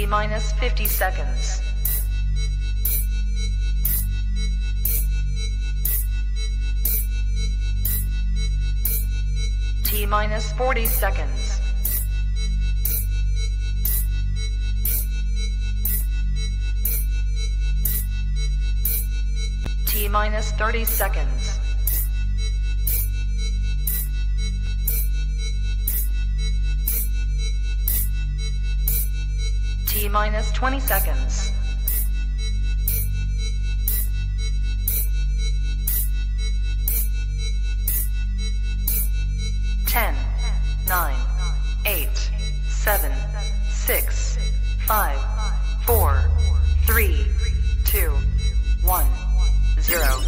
T minus 50 seconds. T minus 40 seconds. T minus 30 seconds. T minus 20 seconds. Ten, 9, 8, 7, 6, 5, 4, 3, 2, 1, 0.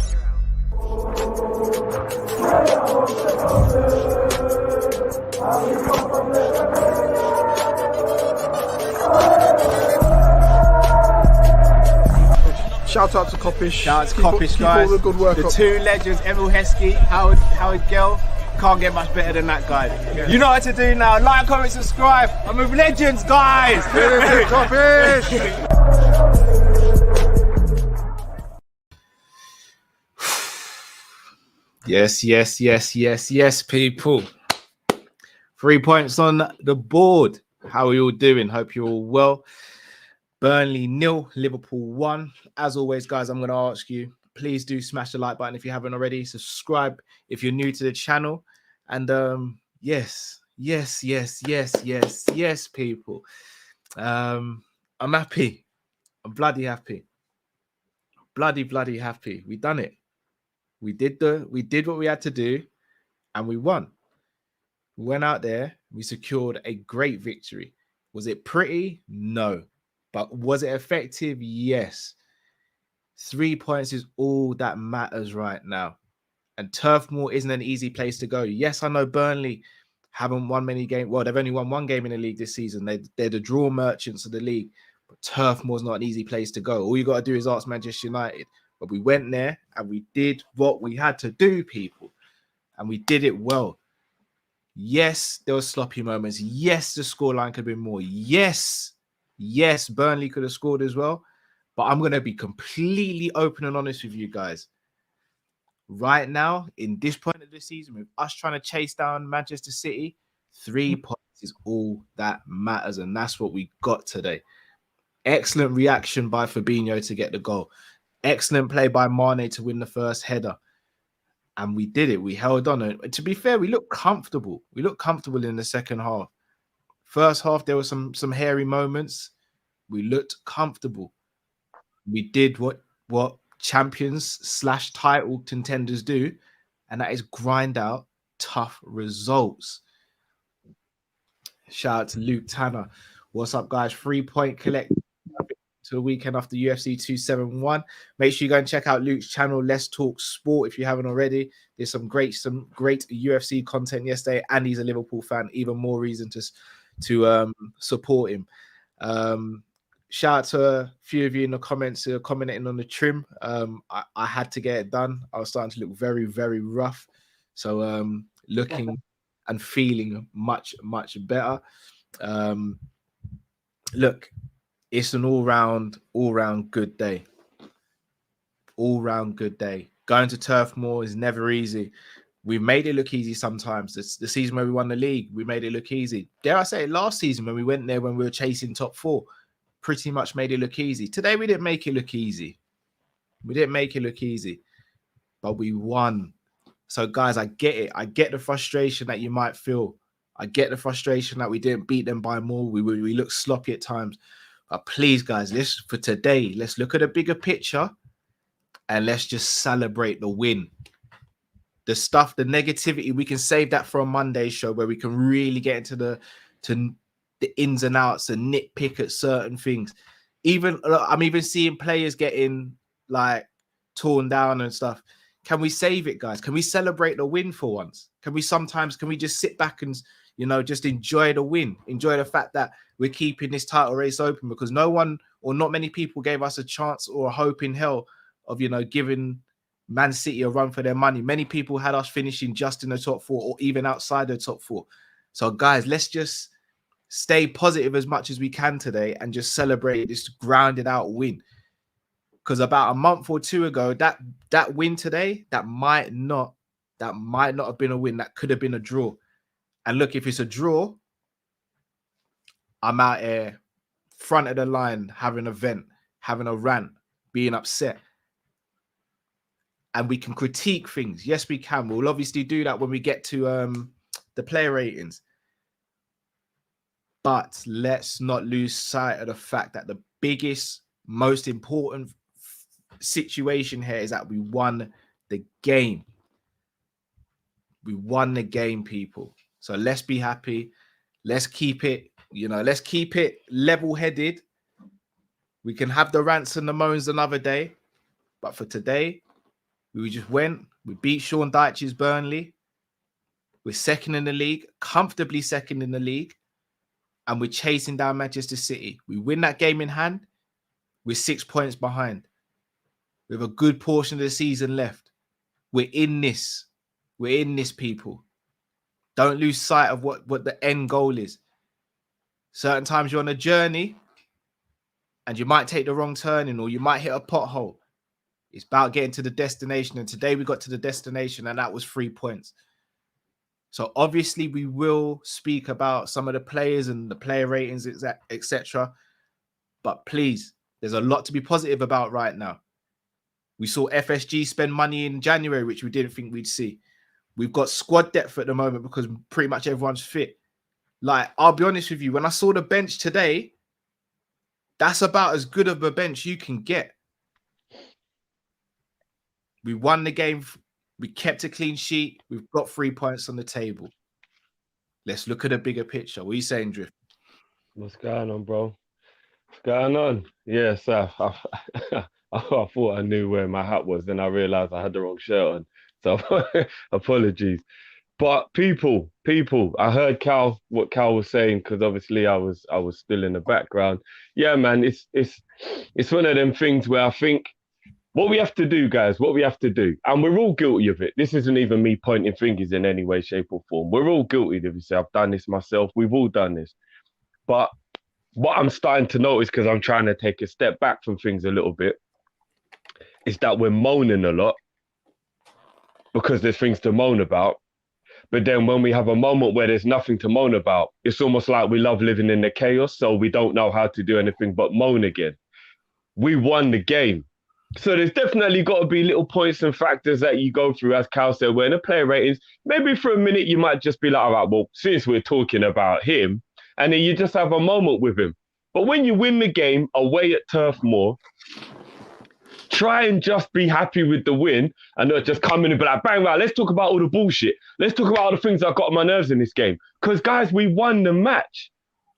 Shout out to Kopish. Shout out to Kopish, guys. Keep all the good work the up. Two legends, Emil Heskey, Howard Gill. Can't get much better than that, guys. Yeah. You know what to do now. Like, comment, subscribe. I'm with legends, guys. Kopish. Yes, people. 3 points on the board. How are you all doing? Hope you're all well. Burnley 0, Liverpool 1. As always, guys, I'm going to ask you, please do smash the like button if you haven't already. Subscribe if you're new to the channel. And yes, people. I'm happy. I'm bloody happy. Bloody happy. We done it. We did what we had to do, and we won. We went out there, we secured a great victory. Was it pretty? No. But was it effective? Yes. 3 points is all that matters right now. And Turf Moor isn't an easy place to go. Yes, I know Burnley haven't won many games. Well, they've only won one game in the league this season. They're the draw merchants of the league. But Turf Moor's not an easy place to go. All you got to do is ask Manchester United. But we went there and we did what we had to do, people. And we did it well. Yes, there were sloppy moments. Yes, the scoreline could have been more. Yes, Burnley could have scored as well. But I'm going to be completely open and honest with you guys. Right now, in this point of the season, with us trying to chase down Manchester City, 3 points is all that matters. And that's what we got today. Excellent reaction by Fabinho to get the goal. Excellent play by Mane to win the first header. And we did it. We held on. And to be fair, we looked comfortable. We looked comfortable in the second half. First half, there were some hairy moments. We looked comfortable. We did what champions / title contenders do, and that is grind out tough results. Shout out to Luke Tanner. What's up, guys? 3 point collect to the weekend after UFC 271. Make sure you go and check out Luke's channel, Let's Talk Sport, if you haven't already. There's some great UFC content yesterday, and he's a Liverpool fan. Even more reason to support him. Shout out to a few of you in the comments who are commenting on the trim. I had to get it done. I was starting to look very, very rough. So looking and feeling much better. Look, it's an all-round good day. All-round good day. Going to Turf Moor is never easy. We've made it look easy sometimes. The season where we won the league, we made it look easy. Dare I say it, last season when we went there when we were chasing top four, pretty much made it look easy. Today, we didn't make it look easy. But we won. So, guys, I get it. I get the frustration that you might feel. I get the frustration that we didn't beat them by more. We looked sloppy at times. But please, guys, for today, let's look at a bigger picture and let's just celebrate the win. The stuff, the negativity, we can save that for a Monday show where we can really get into the ins and outs and nitpick at certain things. I'm even seeing players getting like torn down and stuff. Can we save it, guys? Can we celebrate the win for once? Can we just sit back and, just enjoy the win? Enjoy the fact that we're keeping this title race open, because no one or not many people gave us a chance or a hope in hell of, giving Man City a run for their money. Many people had us finishing just in the top four or even outside the top four. So, guys, let's just stay positive as much as we can today and just celebrate this grounded out win. Because about a month or two ago, that win today, that might not have been a win. That could have been a draw. And look, if it's a draw, I'm out here front of the line having a vent, having a rant, being upset. And we can critique things. Yes, we can. We'll obviously do that when we get to the player ratings. But let's not lose sight of the fact that the biggest, most important situation here is that we won the game. We won the game, people. So let's be happy. Let's keep it, let's keep it level-headed. We can have the rants and the moans another day. But for today, we just went. We beat Sean Dyche's Burnley. We're second in the league, comfortably second in the league. And we're chasing down Manchester City. We win that game in hand. We're 6 points behind. We have a good portion of the season left. We're in this. We're in this, people. Don't lose sight of what the end goal is. Certain times you're on a journey and you might take the wrong turning or you might hit a pothole. It's about getting to the destination. And today we got to the destination and that was 3 points. So obviously we will speak about some of the players and the player ratings, etc. But please, there's a lot to be positive about right now. We saw FSG spend money in January, which we didn't think we'd see. We've got squad depth at the moment because pretty much everyone's fit. Like, I'll be honest with you, when I saw the bench today, that's about as good of a bench you can get. We won the game. We kept a clean sheet. We've got 3 points on the table. Let's look at a bigger picture. What are you saying, Drift? What's going on, bro? What's going on? Yes, I thought I knew where my hat was, then I realized I had the wrong shirt on. So apologies. But people, I heard what Cal was saying, because obviously I was still in the background. Yeah, man, it's one of them things where I think what we have to do, guys, and we're all guilty of it. This isn't even me pointing fingers in any way, shape, or form. We're all guilty of it. I've done this myself. We've all done this. But what I'm starting to notice, because I'm trying to take a step back from things a little bit, is that we're moaning a lot because there's things to moan about. But then when we have a moment where there's nothing to moan about, it's almost like we love living in the chaos, so we don't know how to do anything but moan again. We won the game. So there's definitely got to be little points and factors that you go through, as Cal said, where in the player ratings, maybe for a minute you might just be like, all right, well, since we're talking about him, and then you just have a moment with him. But when you win the game away at Turf Moor, try and just be happy with the win and not just come in and be like, bang, right, let's talk about all the bullshit. Let's talk about all the things that got on my nerves in this game. Because, guys, we won the match.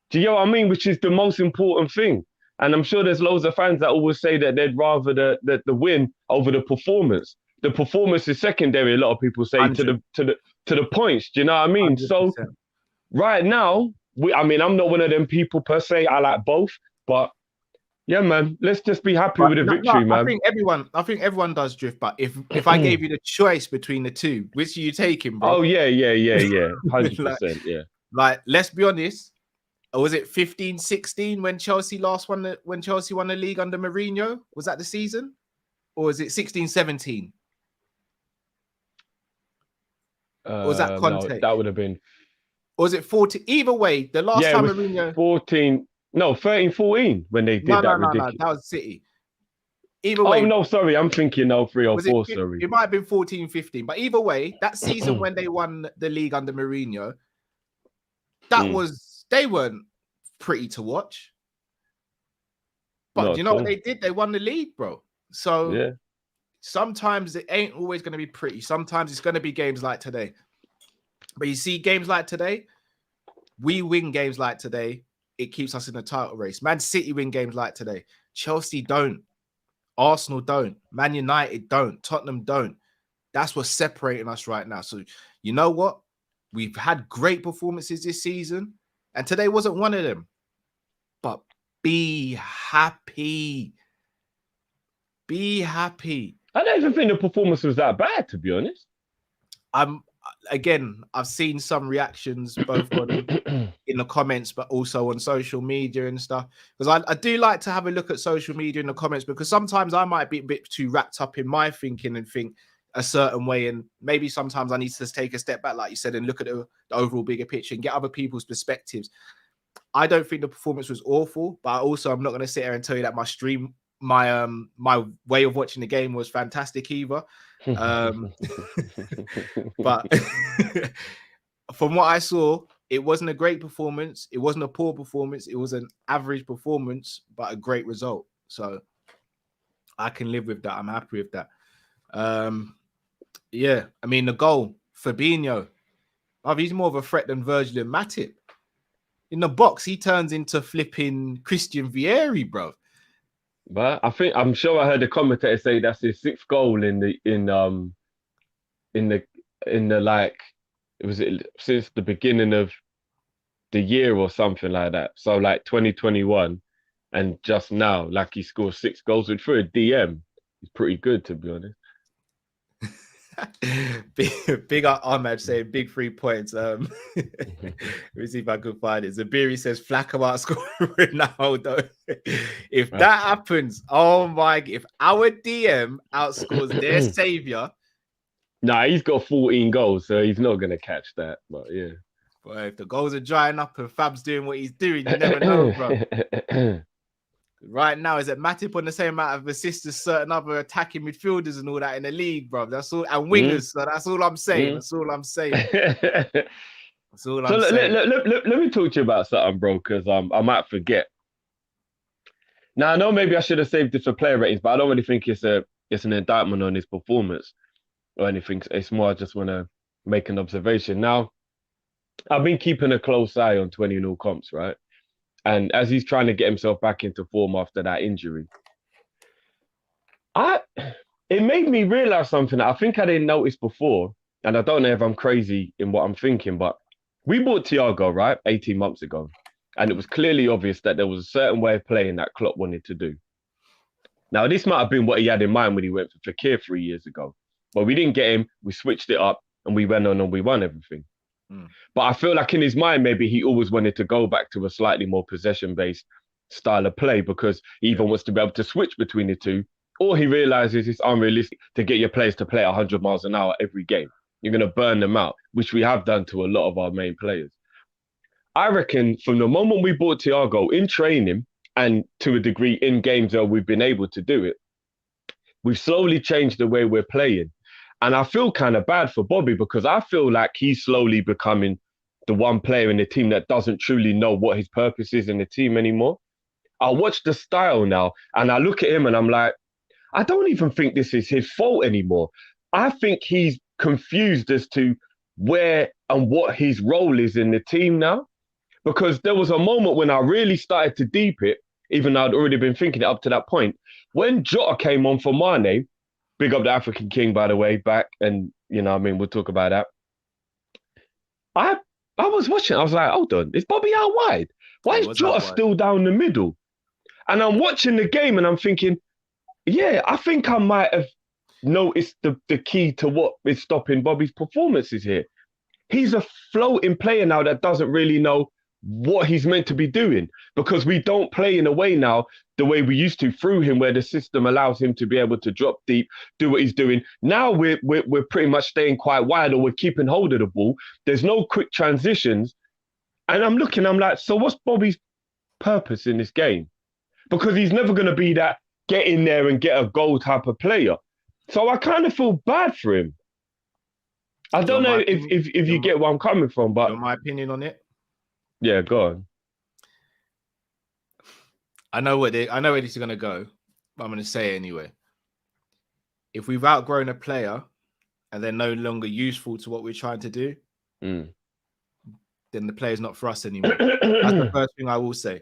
Do you know what I mean? Which is the most important thing. And I'm sure there's loads of fans that always say that they'd rather the win over the performance. The performance is secondary, a lot of people say, to the points. Do you know what I mean? 100%. So right now, I'm not one of them people per se. I like both, but yeah, man, let's just be happy with the victory, man. I think everyone does, Drift. But if I gave you the choice between the two, which are you taking, bro? Oh yeah, 100%, yeah. Like, let's be honest. Or was it 15-16 when Chelsea won the league under Mourinho? Was that the season? Or was it 16-17? Or was that Conte? No, that would have been. Or was it 14? Either way, the last time Mourinho 13-14 when they did that ridiculous. No, that was City. Either way. Oh no, sorry, I'm thinking 03 or 04. Sorry, it might have been 14-15. But either way, that season when they won the league under Mourinho, they weren't pretty to watch. But you know what they did? They won the league, bro. So yeah. Sometimes it ain't always going to be pretty. Sometimes it's going to be games like today. But you see, games like today, we win games like today, it keeps us in the title race. Man City win games like today. Chelsea don't. Arsenal don't. Man United don't. Tottenham don't. That's what's separating us right now. So you know what? We've had great performances this season, and today wasn't one of them. But be happy. Be happy. I don't even think the performance was that bad, to be honest. again, I've seen some reactions both on in the comments, but also on social media and stuff. Because I do like to have a look at social media in the comments, because sometimes I might be a bit too wrapped up in my thinking and think a certain way, and maybe sometimes I need to take a step back, like you said, and look at the overall bigger picture and get other people's perspectives. I don't think the performance was awful, but I'm not going to sit here and tell you that my way of watching the game was fantastic either. But from what I saw, it wasn't a great performance. It wasn't a poor performance. It was an average performance, but a great result. So I can live with that. I'm happy with that. Yeah, I mean, the goal, Fabinho, he's more of a threat than Virgil and Matip. In the box, he turns into flipping Christian Vieri, bro. But I'm sure I heard the commentator say that's his 6th goal in the like, it was since the beginning of the year or something like that. So like 2021, and just now, like, he scored 6 goals with for a DM. He's pretty good, to be honest. big up Ahmed saying big 3 points. Let me see if I can find it. Zabiri says Flack about scoring Ronaldo. If that happens, oh my, if our DM outscores their savior. Nah, he's got 14 goals, so he's not gonna catch that. But yeah. But if the goals are drying up and Fab's doing what he's doing, you never know, bro. Right now, is it Matip on the same amount of assists as certain other attacking midfielders and all that in the league, bro? That's all, and wingers. So that's all I'm saying. That's all I'm saying. That's all I'm saying. Let me talk to you about something, bro, because I might forget. Now, I know maybe I should have saved this for player ratings, but I don't really think it's an indictment on his performance or anything. It's more I just want to make an observation. Now, I've been keeping a close eye on 20-0 comps, right? And as he's trying to get himself back into form after that injury, it made me realize something that I think I didn't notice before. And I don't know if I'm crazy in what I'm thinking, but we bought Thiago, right, 18 months ago. And it was clearly obvious that there was a certain way of playing that Klopp wanted to do. Now, this might have been what he had in mind when he went for Fekir 3 years ago. But we didn't get him. We switched it up and we went on and we won everything. But I feel like in his mind, maybe he always wanted to go back to a slightly more possession-based style of play, because he either wants to be able to switch between the two, or he realizes it's unrealistic to get your players to play 100 miles an hour every game. You're going to burn them out, which we have done to a lot of our main players. I reckon from the moment we bought Thiago in training, and to a degree in games where we've been able to do it, we've slowly changed the way we're playing. And I feel kind of bad for Bobby, because I feel like he's slowly becoming the one player in the team that doesn't truly know what his purpose is in the team anymore. I watch the style now and I look at him and I'm like, I don't even think this is his fault anymore. I think he's confused as to where and what his role is in the team now. Because there was a moment when I really started to deep it, even though I'd already been thinking it up to that point. When Jota came on for Mane, big up the African King, by the way, back. And, you know, I mean, we'll talk about that. I was watching. I was like, hold on. Is Bobby out wide? Why is Jota still down the middle? And I'm watching the game and I'm thinking, yeah, I think I might have noticed the key to what is stopping Bobby's performances here. He's a floating player now that doesn't really know what he's meant to be doing, because we don't play in a way now the way we used to through him, where the system allows him to be able to drop deep, do what he's doing. Now we're pretty much staying quite wide, or we're keeping hold of the ball. There's no quick transitions. And I'm like, so what's Bobby's purpose in this game? Because he's never going to be that get in there and get a goal type of player. So I kind of feel bad for him. I don't know if you get where I'm coming from, but my opinion on it. Yeah, go on. I know where this is going to go, but I'm going to say it anyway. If we've outgrown a player and they're no longer useful to what we're trying to do, then the player's not for us anymore. That's the first thing I will say.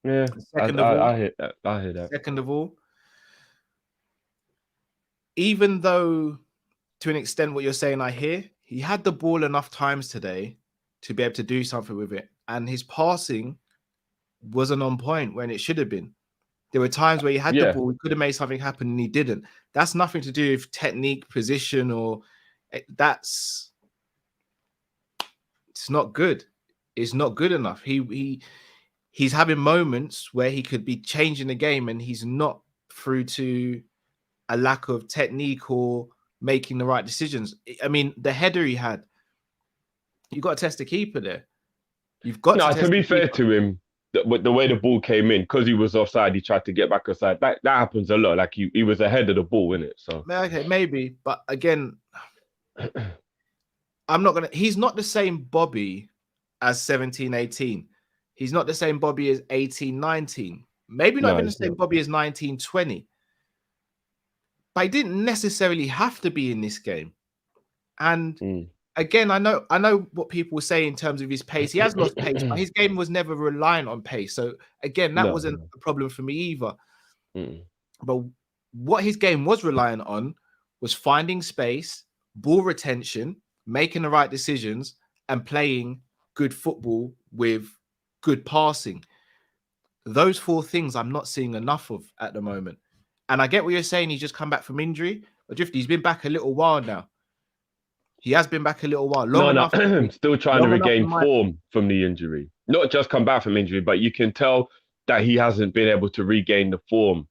Yeah, I hear that. Second of all, even though to an extent what you're saying I hear, he had the ball enough times today to be able to do something with it. And his passing wasn't on point when it should have been. There were times where he had the ball, he could have made something happen and he didn't. That's nothing to do with technique, position, or that's It's not good. It's not good enough. He's having moments where he could be changing the game, and he's not, through to a lack of technique or making the right decisions. I mean, the header he had, you've got to test the keeper there. You've got to No, test to be the fair keeper. to him, the way the ball came in, because he was offside, he tried to get back offside. That happens a lot. Like he was ahead of the ball, innit? So Okay, maybe, but again, he's not the same Bobby as 17, 18. He's not the same Bobby as 18, 19. Maybe not no, even the it's same not. Bobby as 19, 20. But he didn't necessarily have to be in this game. And Mm. again, I know what people say in terms of his pace. He has lost pace, but his game was never reliant on pace. So again, that No, wasn't no. a problem for me either. Mm. But what his game was reliant on was finding space, ball retention, making the right decisions, and playing good football with good passing. Those four things I'm not seeing enough of at the moment. And I get what you're saying. He's just come back from injury, but Drifty, he's been back a little while now. He has been back a little while, long No, no. enough. Still trying to Long enough regain in my form from the injury. Not just come back from injury, but you can tell that he hasn't been able to regain the form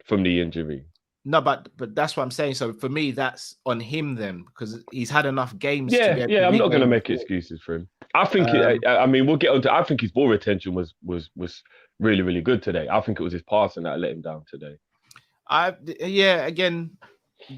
from the injury. no, but that's what I'm saying. So for me, that's on him then, because he's had enough games to be Yeah, able to yeah. I'm not going to regain the make form. excuses for him. I think. Um, I mean, we'll get onto. I think his ball retention was really really good today. I think it was his passing that let him down today. Again,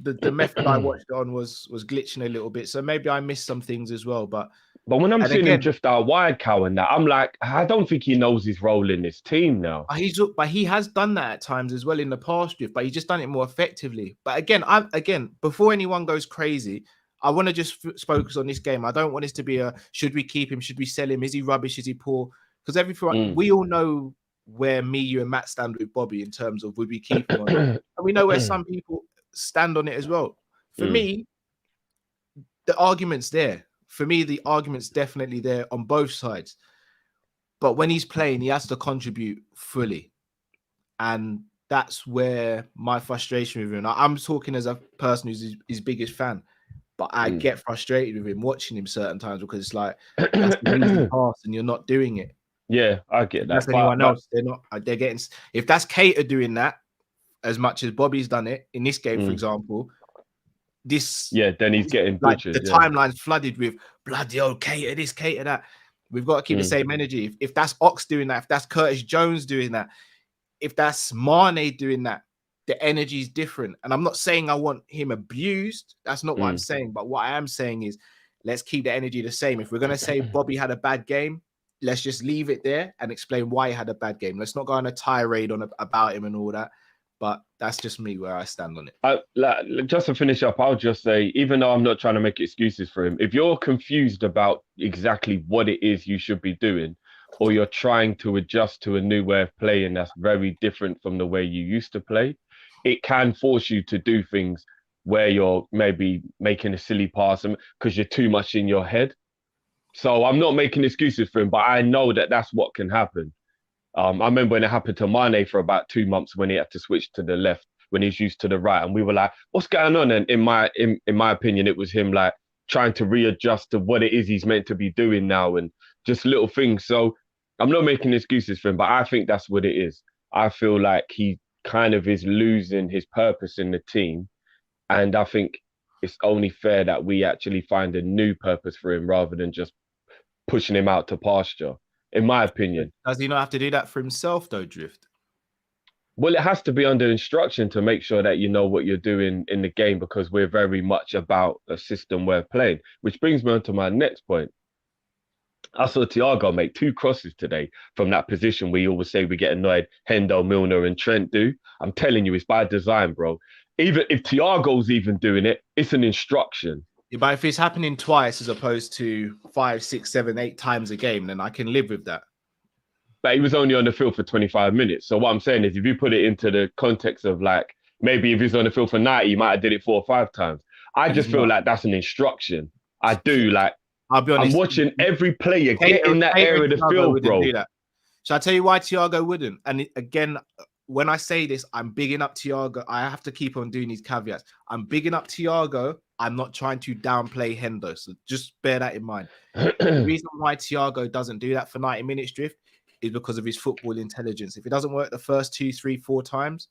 the method I watched it on was glitching a little bit, so maybe I missed some things as well. But when I'm and seeing him again, drift out wide, Cow, and that, I'm like, I don't think he knows his role in this team now. he has done that at times as well in the past, but he's just done it more effectively. But again, before anyone goes crazy, I want to just focus on this game. I don't want this to be a should we keep him, should we sell him, is he rubbish, is he poor? Because we all know where me, you, and Matt stand with Bobby in terms of would we keep him or not, and we know where some people stand on it as well. For me, the argument's there. For me, the argument's definitely there on both sides. But when he's playing, he has to contribute fully. And that's where my frustration with him. I'm talking as a person who's his biggest fan, but I get frustrated with him watching him certain times because it's like that's an easy pass and you're not doing it. Yeah, I get If that. that's anyone else, they're not. They're getting. If that's Cater doing that as much as Bobby's done it in this game, for example, then he's getting like butchered. the timeline's flooded with bloody old Cater this, Cater that. We've got to keep the same energy. If that's Ox doing that, if that's Curtis Jones doing that, if that's Mane doing that, the energy is different. And I'm not saying I want him abused. That's not what I'm saying. But what I am saying is let's keep the energy the same. If we're going to say Bobby had a bad game, let's just leave it there and explain why he had a bad game. Let's not go on a tirade about him and all that. But that's just me where I stand on it. Just to finish up, I'll just say, even though I'm not trying to make excuses for him, if you're confused about exactly what it is you should be doing, or you're trying to adjust to a new way of playing that's very different from the way you used to play, it can force you to do things where you're maybe making a silly pass because you're too much in your head. So I'm not making excuses for him, but I know that that's what can happen. I remember when it happened to Mane for about 2 months when he had to switch to the left when he's used to the right, and we were like, "What's going on?" And in my opinion, it was him like trying to readjust to what it is he's meant to be doing now, and just little things. So I'm not making excuses for him, but I think that's what it is. I feel like he kind of is losing his purpose in the team, and I think it's only fair that we actually find a new purpose for him rather than just pushing him out to pasture. In my opinion. Does he not have to do that for himself, though, Drift? Well, it has to be under instruction to make sure that you know what you're doing in the game, because we're very much about a system we're playing, which brings me on to my next point. I saw Thiago make 2 crosses today from that position we always say we get annoyed Hendo, Milner and Trent do. I'm telling you, it's by design, bro. Even if Thiago's even doing it, it's an instruction. Yeah, but if it's happening twice as opposed to 5, 6, 7, 8 times a game, then I can live with that. But he was only on the field for 25 minutes. So what I'm saying is, if you put it into the context of like, maybe if he's on the field for 90, he might have did it 4 or 5 times. I just feel like that's an instruction. I do. Like, I'll be honest, I'm watching every player get in that area of the field, bro. So I tell you why Thiago wouldn't. And again, when I say this, I'm bigging up Thiago. I have to keep on doing these caveats. I'm bigging up Thiago I'm not trying to downplay Hendo, so just bear that in mind. The reason why Thiago doesn't do that for 90 minutes, Drift, is because of his football intelligence. If it doesn't work the first 2, 3, 4 times,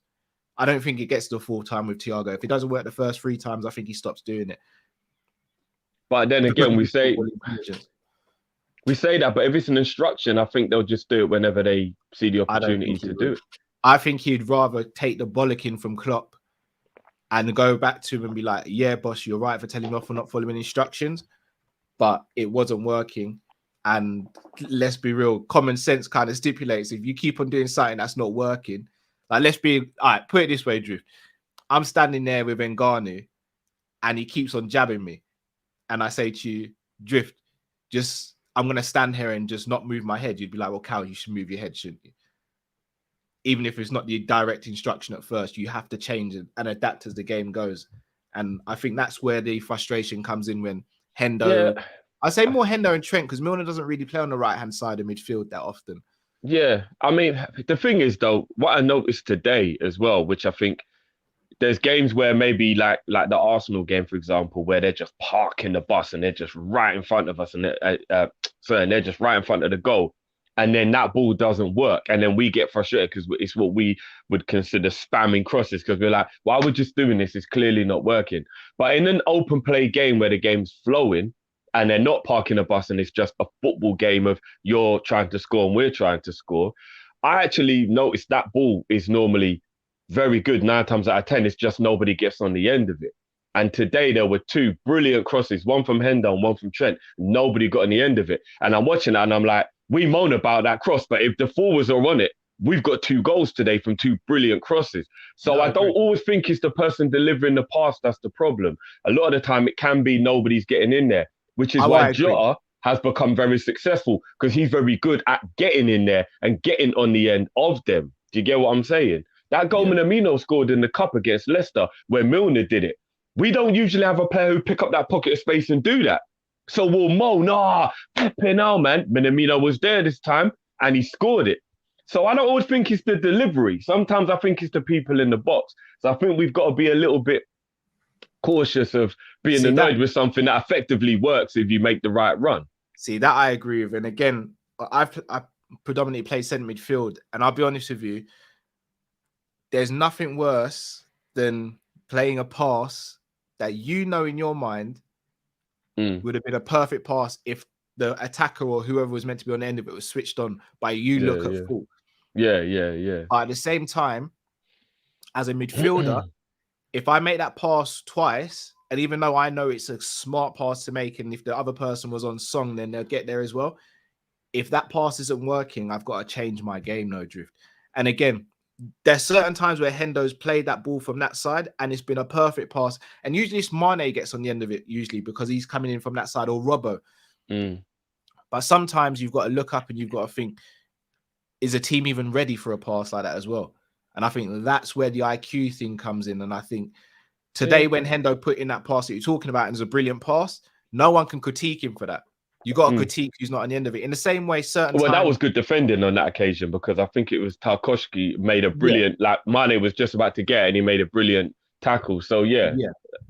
I don't think it gets to the full time with Thiago. If it doesn't work the first 3 times, I think he stops doing it. But then Because again, of we his say football intelligence. that, but if it's an instruction, I think they'll just do it whenever they see the I don't opportunity think he to would. do it. I think he'd rather take the bollocking from Klopp and go back to him and be like, yeah, boss, you're right for telling me off for not following instructions, but it wasn't working. And let's be real, common sense kind of stipulates if you keep on doing something that's not working, like let's be, all right, put it this way, Drift. I'm standing there with Ngannou and he keeps on jabbing me. And I say to you, Drift, I'm going to stand here and just not move my head. You'd be like, well, Cal, you should move your head, shouldn't you? Even if it's not the direct instruction at first, you have to change it and adapt as the game goes. And I think that's where the frustration comes in when Hendo, Yeah. I say more Hendo and Trent, because Milner doesn't really play on the right-hand side of midfield that often. Yeah, I mean, the thing is though, what I noticed today as well, which I think there's games where maybe like the Arsenal game, for example, where they're just parking the bus and they're just right in front of us, and they're just right in front of the goal, and then that ball doesn't work, and then we get frustrated because it's what we would consider spamming crosses, because we're like, why we're just doing this? It's clearly not working. But in an open play game where the game's flowing and they're not parking a bus and it's just a football game of you're trying to score and we're trying to score, I actually noticed that ball is normally very good 9 times out of 10. It's just nobody gets on the end of it. And today there were 2 brilliant crosses, one from Hendo and one from Trent. Nobody got on the end of it. And I'm watching that and I'm like, we moan about that cross, but if the forwards are on it, we've got 2 goals today from 2 brilliant crosses. So No, I don't agree. always think it's the person delivering the pass that's the problem. A lot of the time it can be nobody's getting in there, which is why Jota has become very successful, because he's very good at getting in there and getting on the end of them. Do you get what I'm saying? That goal Minamino scored in the Cup against Leicester, where Milner did it. We don't usually have a player who pick up that pocket of space and do that. So we'll moan, flipping hell, man. Minamino was there this time and he scored it. So I don't always think it's the delivery. Sometimes I think it's the people in the box. So I think we've got to be a little bit cautious of being annoyed with something that effectively works if you make the right run. See, that I agree with. And again, I predominantly play centre midfield. And I'll be honest with you, there's nothing worse than playing a pass that you know in your mind would have been a perfect pass if the attacker or whoever was meant to be on the end of it was switched on by you look at full. Yeah. But at the same time, as a midfielder, if I make that pass twice, and even though I know it's a smart pass to make, and if the other person was on song, then they'll get there as well. If that pass isn't working, I've got to change my game, no Drift. And again, there's certain times where Hendo's played that ball from that side and it's been a perfect pass. And usually it's Mane gets on the end of it, usually because he's coming in from that side, or Robbo. But sometimes you've got to look up and you've got to think, is a team even ready for a pass like that as well? And I think that's where the IQ thing comes in. And I think today when Hendo put in that pass that you're talking about and it's a brilliant pass, no one can critique him for that. You got to critique who's not on the end of it. In the same way, that was good defending on that occasion, because I think it was Tarkowski made a brilliant, like Mane was just about to get and he made a brilliant tackle. So yeah.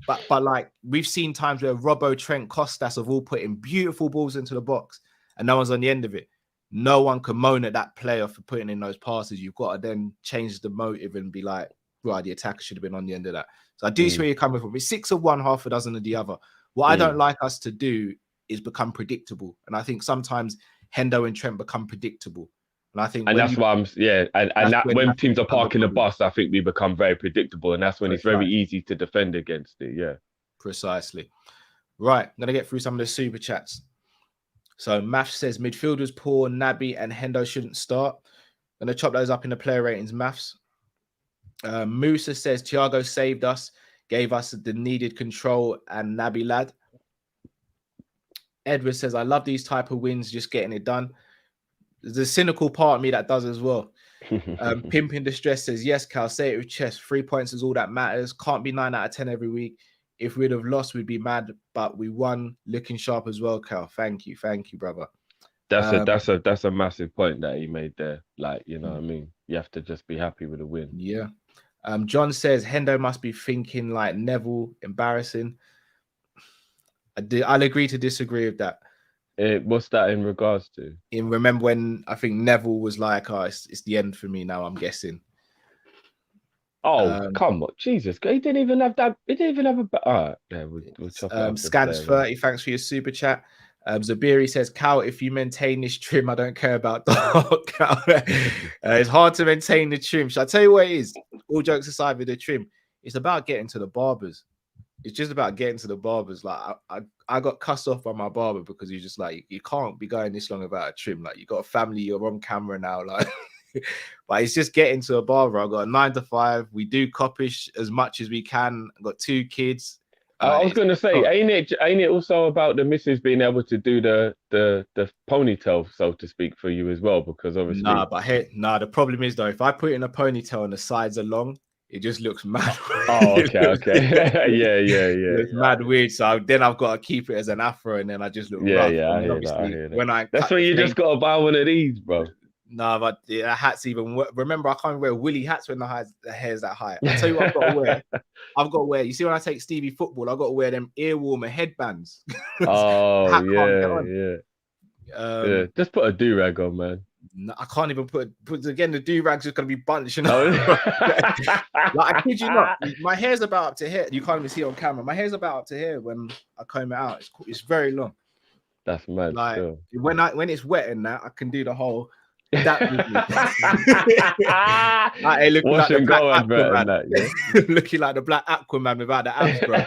But like we've seen times where Robbo, Trent, Costas have all put in beautiful balls into the box and no one's on the end of it. No one can moan at that player for putting in those passes. You've got to then change the motive and be like, right, the attacker should have been on the end of that. So I do see where you're coming from. It's 6 of one, half a dozen of the other. What I don't like us to do is become predictable. And I think sometimes Hendo and Trent become predictable. And I think, and that's why when teams are parking the bus, I think we become very predictable. And that's when it's very easy to defend against it. Yeah. Precisely. Right. I'm going to get through some of the super chats. So Math says midfielders poor, Naby and Hendo shouldn't start. I'm going to chop those up in the player ratings, Maths. Musa says Thiago saved us, gave us the needed control, and Naby lad. Edward says, I love these type of wins, just getting it done. There's a cynical part of me that does as well. Pimp in Distress says, yes, Cal, say it with chest. 3 points is all that matters. Can't be 9 out of 10 every week. If we'd have lost, we'd be mad, but we won, looking sharp as well, Cal. Thank you, brother. That's a massive point that he made there. Like, you know what I mean? You have to just be happy with a win. Yeah. John says Hendo must be thinking like Neville, embarrassing. I'll agree to disagree with that. What's that in regards to? Remember when I think Neville was like, "Oh, it's the end for me now." I'm guessing. Oh, come on, Jesus! He didn't even have that. He didn't even have a. All right, yeah, we'll chop it up. Scans 30. Thanks for your super chat. Zabiri says, "Cal, if you maintain this trim, I don't care about dark." It's hard to maintain the trim. Shall I tell you what it is? All jokes aside with the trim, it's about getting to the barbers. It's just about getting to the barbers. Like I got cussed off by my barber because he's just like, you can't be going this long without a trim. Like you got a family, you're on camera now. Like, but it's just getting to a barber. I've got a 9 to 5. We do Kop-Ish as much as we can. I've got 2 kids. I was gonna say, ain't it also about the missus being able to do the ponytail, so to speak, for you as well? Because obviously, the problem is though, if I put it in a ponytail and the sides are long, it just looks mad. Oh, okay. yeah. It's mad weird. So then I've got to keep it as an afro, and then I just look rough. I hear that. When that's when you just got to buy one of these, bro. No, but the hat's even. Remember, I can't wear woolly hats when the hair's that high. I tell you what, I've got to wear. You see, when I take Stevie football, I've got to wear them ear warmer headbands. Oh yeah. Just put a do-rag on, man. No, I can't even put again. The do-rag's just gonna be bunched. You know? Like, I kid you not, my hair's about up to here. You can't even see it on camera. My hair's about up to here when I comb it out. It's very long. That's mad. Like still. when it's wet and that, I can do the whole. That like, looking Wash like and go advert and that, yeah? Looking like the black Aquaman without the abs, bro.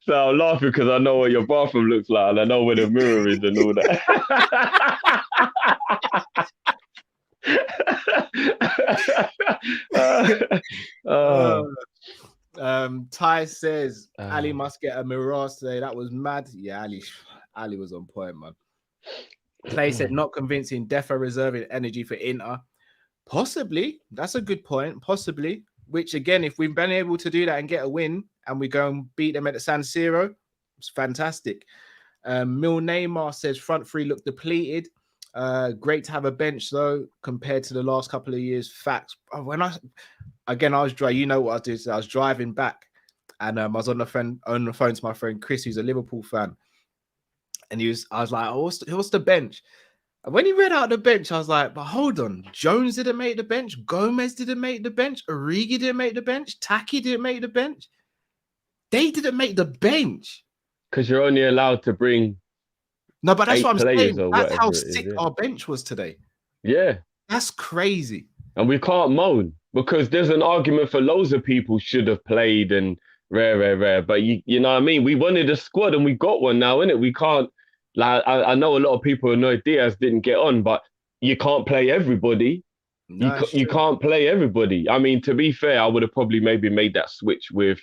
So I'm laughing because I know what your bathroom looks like and I know where the mirror is and all that. Ty says Ali must get a mirage today. That was mad. Yeah, Ali was on point, man. Clay said not convincing. Defo reserving energy for Inter. Possibly. That's a good point. Possibly. Which again, if we've been able to do that and get a win and we go and beat them at the San Siro, it's fantastic. Mil Neymar says front three look depleted. Great to have a bench though, compared to the last couple of years. Facts. When I was driving, you know what I did? So I was driving back, and I was on the phone to my friend Chris, who's a Liverpool fan, and I was like, oh, what's the bench? And when he read out the bench, I was like, but hold on, Jones didn't make the bench, Gomez didn't make the bench, Origi didn't make the bench, Taki didn't make the bench. They didn't make the bench because you're only allowed to bring. No, but that's what I'm saying. That's how sick our bench was today. Yeah. That's crazy. And we can't moan because there's an argument for loads of people should have played and rare. But you know what I mean? We wanted a squad and we got one now, innit? We can't, like, I know a lot of people annoyed Diaz didn't get on, but you can't play everybody. No, you can't play everybody. I mean, to be fair, I would have probably maybe made that switch with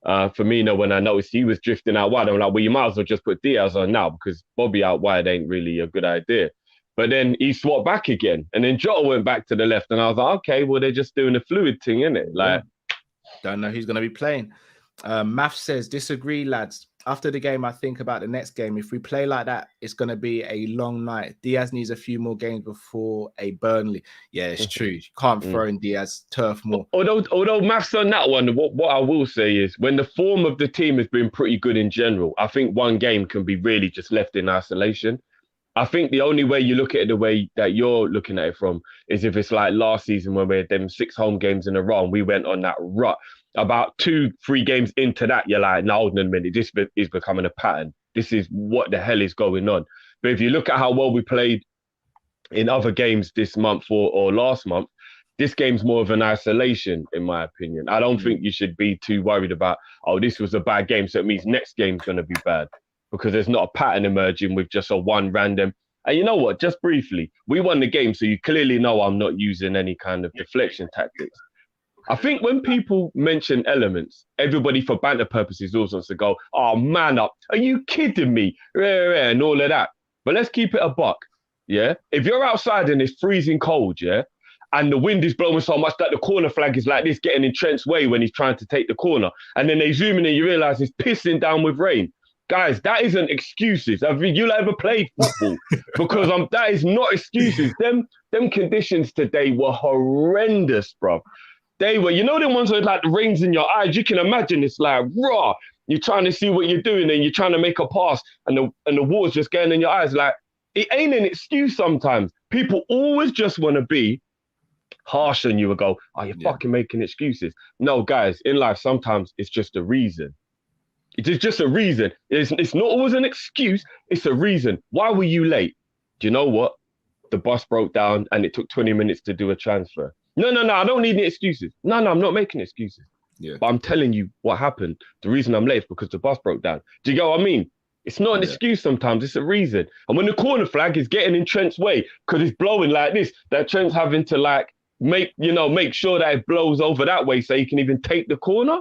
Firmino when I noticed he was drifting out wide. I'm like, well, you might as well just put Diaz on now because Bobby out wide ain't really a good idea. But then he swapped back again, and then Jota went back to the left, and I was like, okay, well, they're just doing a fluid thing, innit? Like, don't know who's going to be playing. Math says, disagree, lads. After the game, I think about the next game. If we play like that, it's going to be a long night. Diaz needs a few more games before a Burnley. Yeah, it's true. You can't throw in Diaz turf more. Although Math's on that one, what I will say is when the form of the team has been pretty good in general, I think one game can be really just left in isolation. I think the only way you look at it the way that you're looking at it from is if it's like last season when we had them 6 home games in a row and we went on that rut. About 2-3 games into that, you're like, no, hold on a minute, this is becoming a pattern. This is what the hell is going on. But if you look at how well we played in other games this month or last month, this game's more of an isolation, in my opinion. I don't think you should be too worried about, oh, this was a bad game, so it means next game's going to be bad. Because there's not a pattern emerging with just a one random. And you know what? Just briefly, we won the game, so you clearly know I'm not using any kind of deflection tactics. I think when people mention elements, everybody for banter purposes always wants to go, oh, man up. Are you kidding me? And all of that. But let's keep it a buck, yeah? If you're outside and it's freezing cold, yeah? And the wind is blowing so much that the corner flag is like this, getting in Trent's way when he's trying to take the corner. And then they zoom in and you realise it's pissing down with rain. Guys, that isn't excuses. Have you ever played football? Because that is not excuses. Them conditions today were horrendous, bro. They were, you know, the ones with like the rings in your eyes. You can imagine it's like raw. You're trying to see what you're doing, and you're trying to make a pass, and the water's just getting in your eyes. Like, it ain't an excuse sometimes. People always just want to be harsh on you and go, "Oh, you're fucking making excuses." No, guys, in life, sometimes it's just a reason. It is just a reason. It's not always an excuse. It's a reason. Why were you late? Do you know what? The bus broke down and it took 20 minutes to do a transfer. No, I don't need any excuses. No, I'm not making excuses. Yeah. But I'm telling you what happened. The reason I'm late is because the bus broke down. Do you get what I mean? It's not an excuse sometimes. It's a reason. And when the corner flag is getting in Trent's way because it's blowing like this, that Trent's having to like make sure that it blows over that way so he can even take the corner.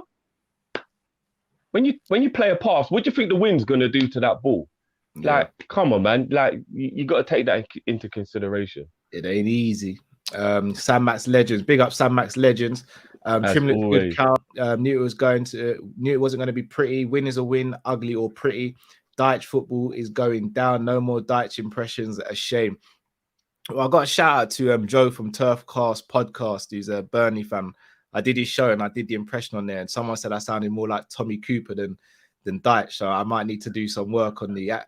When you play a pass, what do you think the wind's going to do to that ball? Yeah. Like, come on, man. Like, you got to take that into consideration. It ain't easy. Sam Max Legends, big up Sam Max Legends. Trimlet good cow. Knew it wasn't going to be pretty. Win is a win, ugly or pretty. Dyche football is going down. No more Dyche impressions. A shame. Well, I got a shout out to Joe from Turfcast podcast. He's a Burnley fan. I did his show and I did the impression on there, and someone said I sounded more like Tommy Cooper than Dyche, so I might need to do some work on the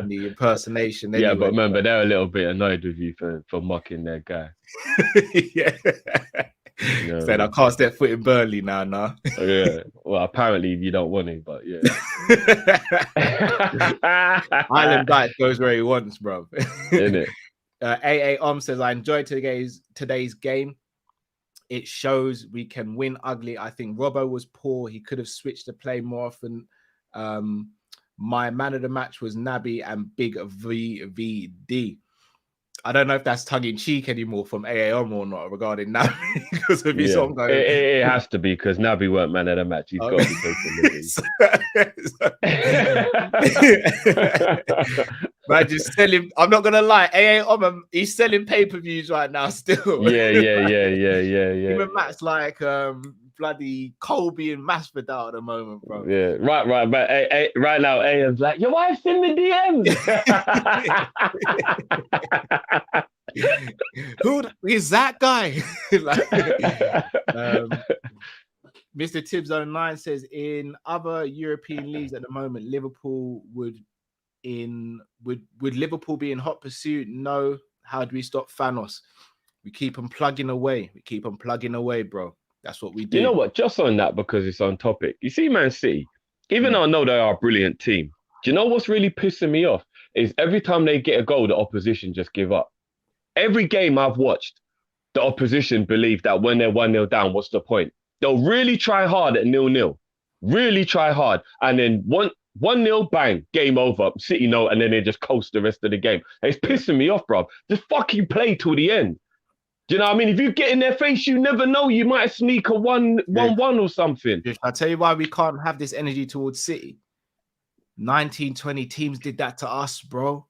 impersonation. Anyway. Yeah, but remember, they're a little bit annoyed with you for mocking their guy. Yeah. No. Said I can't step foot in Burnley now. Yeah. Well, apparently you don't want to, but yeah. Island Dyche goes where he wants, bro. Isn't it? AA says I enjoyed today's game. It shows we can win ugly. I think Robbo was poor. He could have switched to play more often. My man of the match was Naby and Big VVD. I don't know if that's tongue-in-cheek anymore from AAM or not regarding Naby because of his song going. It has to be because Naby weren't man of the match. He's got to be taking Man, just selling. I'm not gonna lie. He's selling pay-per-views right now still. Yeah. Even Matt's like bloody Colby and Masvidal at the moment, bro. Yeah, right. But right now, AM's like, your wife's in the DMs. Who is that guy? Mr. Tibbs 09 says in other European leagues at the moment, Liverpool would Liverpool be in hot pursuit? No. How do we stop Thanos? We keep on plugging away. Bro. That's what we do. You know what? Just on that, because it's on topic. You see, Man City, even though I know they are a brilliant team, do you know what's really pissing me off? Is every time they get a goal, the opposition just give up. Every game I've watched, the opposition believe that when they're 1-0 down, what's the point? They'll really try hard at 0-0. Really try hard. And then 1-0, bang, game over. City know, and then they just coast the rest of the game. And it's pissing me off, bro. Just fucking play till the end. Do you know what I mean? If you get in their face, you never know. You might sneak a 1-1 or something. I'll tell you why we can't have this energy towards City. 1920 teams did that to us, bro.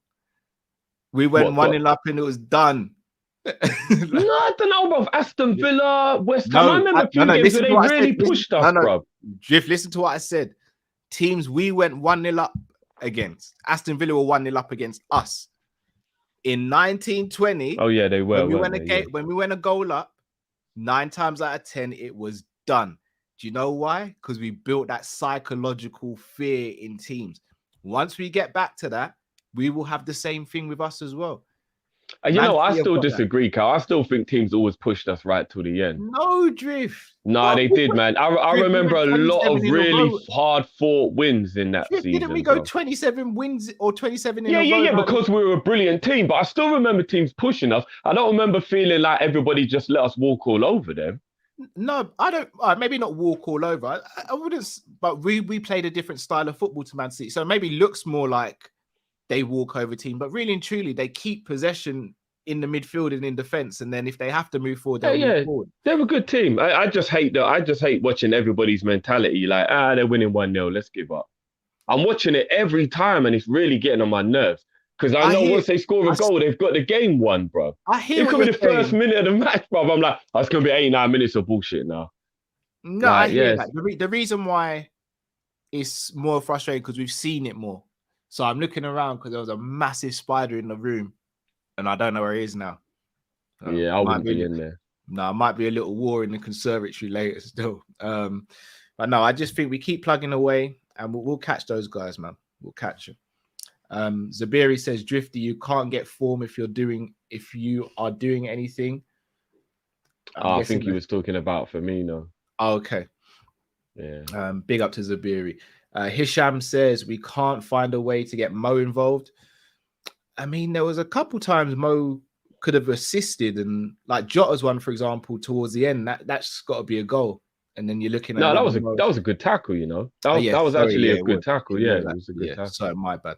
We went 1-0 up and it was done. No, I don't know, bro. Aston Villa, West Ham. I remember a few games where they really pushed us, bro. Drift, listen to what I said. Teams we went 1-0 up against. Aston Villa were 1-0 up against us. In 1920, oh yeah, they were. When we went a goal up, 9 times out of 10, it was done. Do you know why? Because we built that psychological fear in teams. Once we get back to that, we will have the same thing with us as well. And I still disagree, Carl. I still think teams always pushed us right to the end. No, Drift. No, they did, man. I remember a lot of really hard-fought wins in that season. Didn't we go 27 wins or 27 in a row? Yeah, because we were a brilliant team. But I still remember teams pushing us. I don't remember feeling like everybody just let us walk all over them. No, I don't. Maybe not walk all over. I wouldn't. But we played a different style of football to Man City. So maybe looks more like they walk over team, but really and truly, they keep possession in the midfield and in defense, and then if they have to move forward, they'll move forward. They're a good team. I just hate watching everybody's mentality. Like, they're winning 1-0, let's give up. I'm watching it every time, and it's really getting on my nerves because I know once they score a goal, they've got the game won, bro. It could be the first minute of the match, bro. I'm like, it's gonna be 89 minutes of bullshit now. No, I hear that. The reason why it's more frustrating because we've seen it more. So I'm looking around because there was a massive spider in the room, and I don't know where he is now. Yeah, I wouldn't be in there. No, it might be a little war in the conservatory later still. But no, I just think we keep plugging away, and we'll catch those guys, man. We'll catch them. Zabiri says, Drifty, you can't get form if you are doing anything. I think he was talking about Firmino. Oh, okay. Yeah. Big up to Zabiri. Hisham says we can't find a way to get Mo involved. I mean, there was a couple times Mo could have assisted, and like Jota's one, for example, towards the end, that's got to be a goal. And then you're looking at that was a good tackle, you know. That was actually a good tackle. Yeah, it was a good tackle. Sorry, my bad.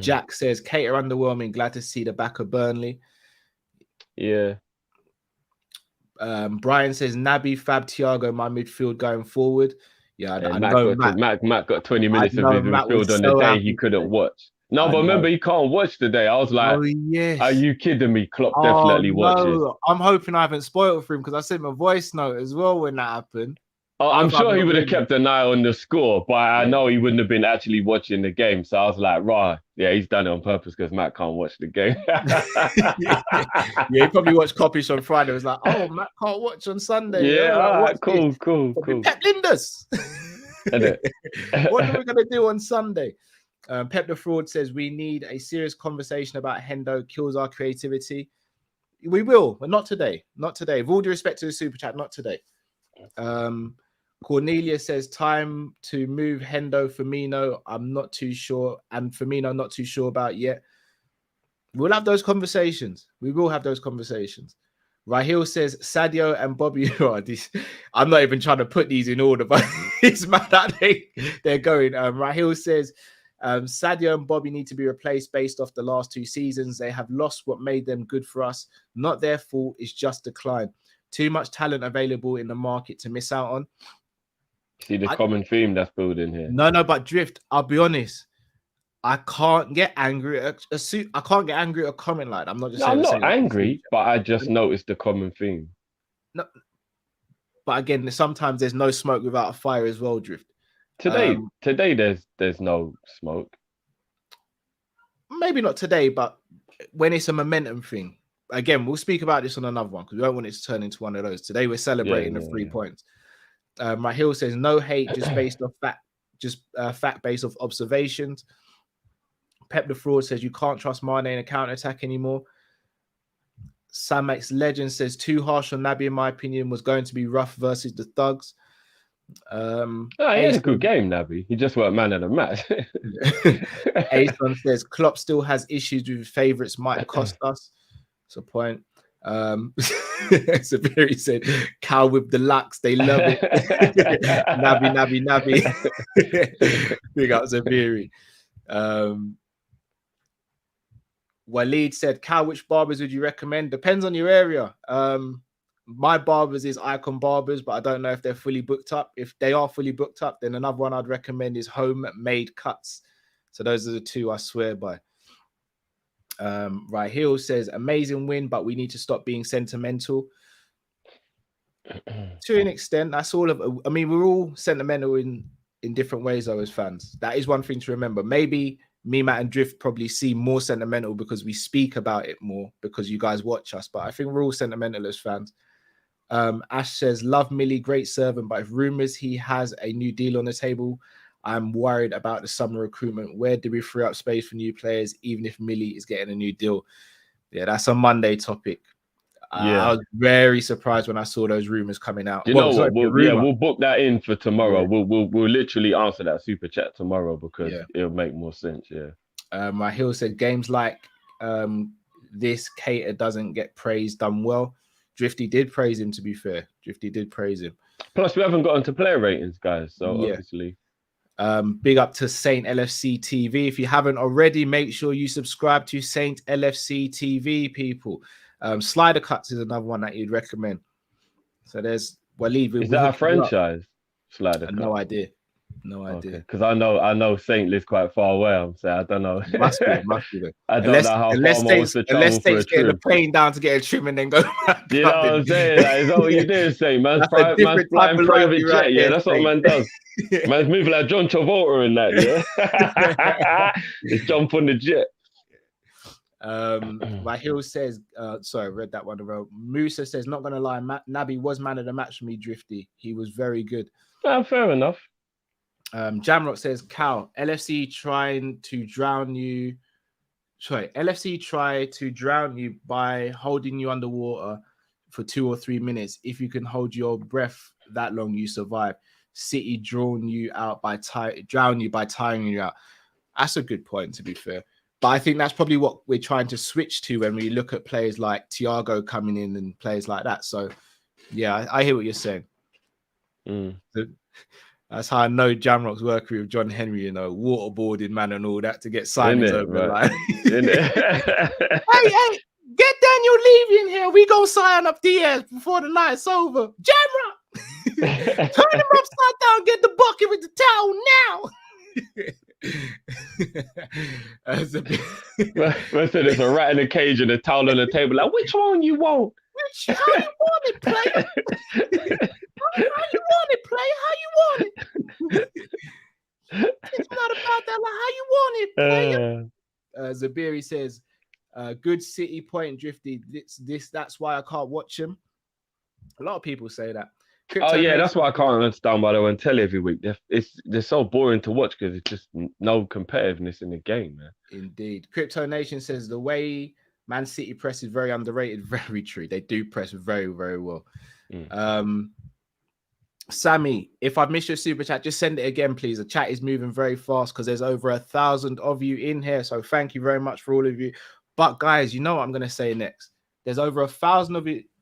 Jack says Cater underwhelming. Glad to see the back of Burnley. Yeah. Brian says Naby, Fab, Thiago, my midfield going forward. Yeah, I know Matt got 20 minutes of his midfield on the day he couldn't watch. No, but remember, he can't watch today. I was like, yes. Are you kidding me? Klopp definitely watches. I'm hoping I haven't spoiled it for him because I sent him a voice note as well when that happened. Oh, I'm sure he would have kept an eye on the score, but I know he wouldn't have been actually watching the game. So I was like, right, yeah, he's done it on purpose because Matt can't watch the game. Yeah, he probably watched Kopish on Friday. It was like, oh, Matt can't watch on Sunday. Yeah, all right, cool. Pep Linders. What are we going to do on Sunday? Pep the Fraud says we need a serious conversation about Hendo kills our creativity. We will, but not today. Not today. With all due respect to the super chat, not today. Cornelia says time to move Hendo, Firmino. I'm not too sure, and Firmino not too sure about yet. We'll have those conversations. We will have those conversations. Rahil says Sadio and Bobby are these. I'm not even trying to put these in order, but it's mad that they're going. Rahil says Sadio and Bobby need to be replaced based off the last 2 seasons. They have lost what made them good for us. Not their fault. It's just decline. Too much talent available in the market to miss out on. See the common theme that's building here. No, but Drift, I'll be honest. I can't get angry at I can't get angry at a comment like that. I'm not just saying. I'm not angry, but I just noticed the common theme. No, but again, sometimes there's no smoke without a fire as well, Drift. Today there's no smoke. Maybe not today, but when it's a momentum thing. Again, we'll speak about this on another one because we don't want it to turn into one of those. Today we're celebrating the 3 points. Rahil says no hate, just based off fact, fact based off observations. Pep the Fraud says you can't trust Mane in a counter attack anymore. Samex Legend says too harsh on Naby, in my opinion, was going to be rough versus the Thugs. He had a good game, Naby. He just weren't man of the match. Ason says Klopp still has issues with favourites, might cost us. That's a point. Sabiri said, cow with the lux, they love it. Naby. Big up Sabiri. Waleed said, Cal, which barbers would you recommend? Depends on your area. My barbers is Icon Barbers, but I don't know if they're fully booked up. If they are fully booked up, then another one I'd recommend is Homemade Cuts. So those are the 2 I swear by. Right, Hill says, amazing win, but we need to stop being sentimental. To an extent, that's all of. I mean, we're all sentimental in different ways, though, as fans. That is one thing to remember. Maybe me, Matt, and Drift probably seem more sentimental because we speak about it more because you guys watch us. But I think we're all sentimental as fans. Ash says, love Millie, great servant, but if rumors he has a new deal on the table, I'm worried about the summer recruitment. Where do we free up space for new players, even if Millie is getting a new deal? Yeah, that's a Monday topic. I was very surprised when I saw those rumors coming out. You know what? We'll book that in for tomorrow. Yeah. We'll literally answer that super chat tomorrow because it'll make more sense. Yeah. Rahil said games like this, Cater doesn't get praised, done well. Drifty did praise him, to be fair. Drifty did praise him. Plus, we haven't gotten to player ratings, guys. So obviously. Big up to Saint LFC TV. If you haven't already, make sure you subscribe to Saint LFC TV, people. Slider Cuts is another one that you'd recommend. So there's Waleed. Is that a franchise? Slider Cuts? No idea. No Okay, idea. because I know Saint lives quite far away. I'm saying I don't know. Must be though. I don't know how far my wants to travel for a Saints getting the trim. plane down to get a trim and then go back You know up what I'm saying? Like, is that what you do, Saint? Man's That's a man's different type flying of private loyalty jet. right Yeah, there, that's what Saint. man does. Man's moving like John Travolta in that. Yeah, just jump on the jet. Rahil says, sorry, I read that one around. Musa says, not gonna lie, Naby was man of the match for me, Drifty. He was very good. Fair enough. Jamrock says, Cal, LFC trying to drown you. Sorry, LFC try to drown you by holding you underwater for 2 or 3 minutes. If you can hold your breath that long, you survive. City drown you by tiring you out. That's a good point, to be fair. But I think that's probably what we're trying to switch to when we look at players like Thiago coming in and players like that. So, yeah, I hear what you're saying. That's how I know Jamrock's working with John Henry, you know, waterboarding man and all that to get signings over the line. hey, get Daniel Levy in here. We go sign up Diaz before the night's over. Jamrock, turn him upside down. Get the bucket with the towel now. Man said there's a rat in a cage and a towel on the table. Like, which one you want? How you want it, player? How you want it, player? How you want it? It's not about that. Like, how you want it, player? Zabiri says, "Good City point, Drifty. That's why I can't watch him." A lot of people say that. That's why I can't understand why they won't tell every week. They're so boring to watch because it's just no competitiveness in the game, man. Indeed. Crypto Nation says the way Man City press is very underrated. Very true. They do press very, very well. Sammy, if I've missed your super chat, just send it again, please. The chat is moving very fast because there's over 1,000 of you in here. So thank you very much for all of you. But guys, you know what I'm going to say next. There's over 1,000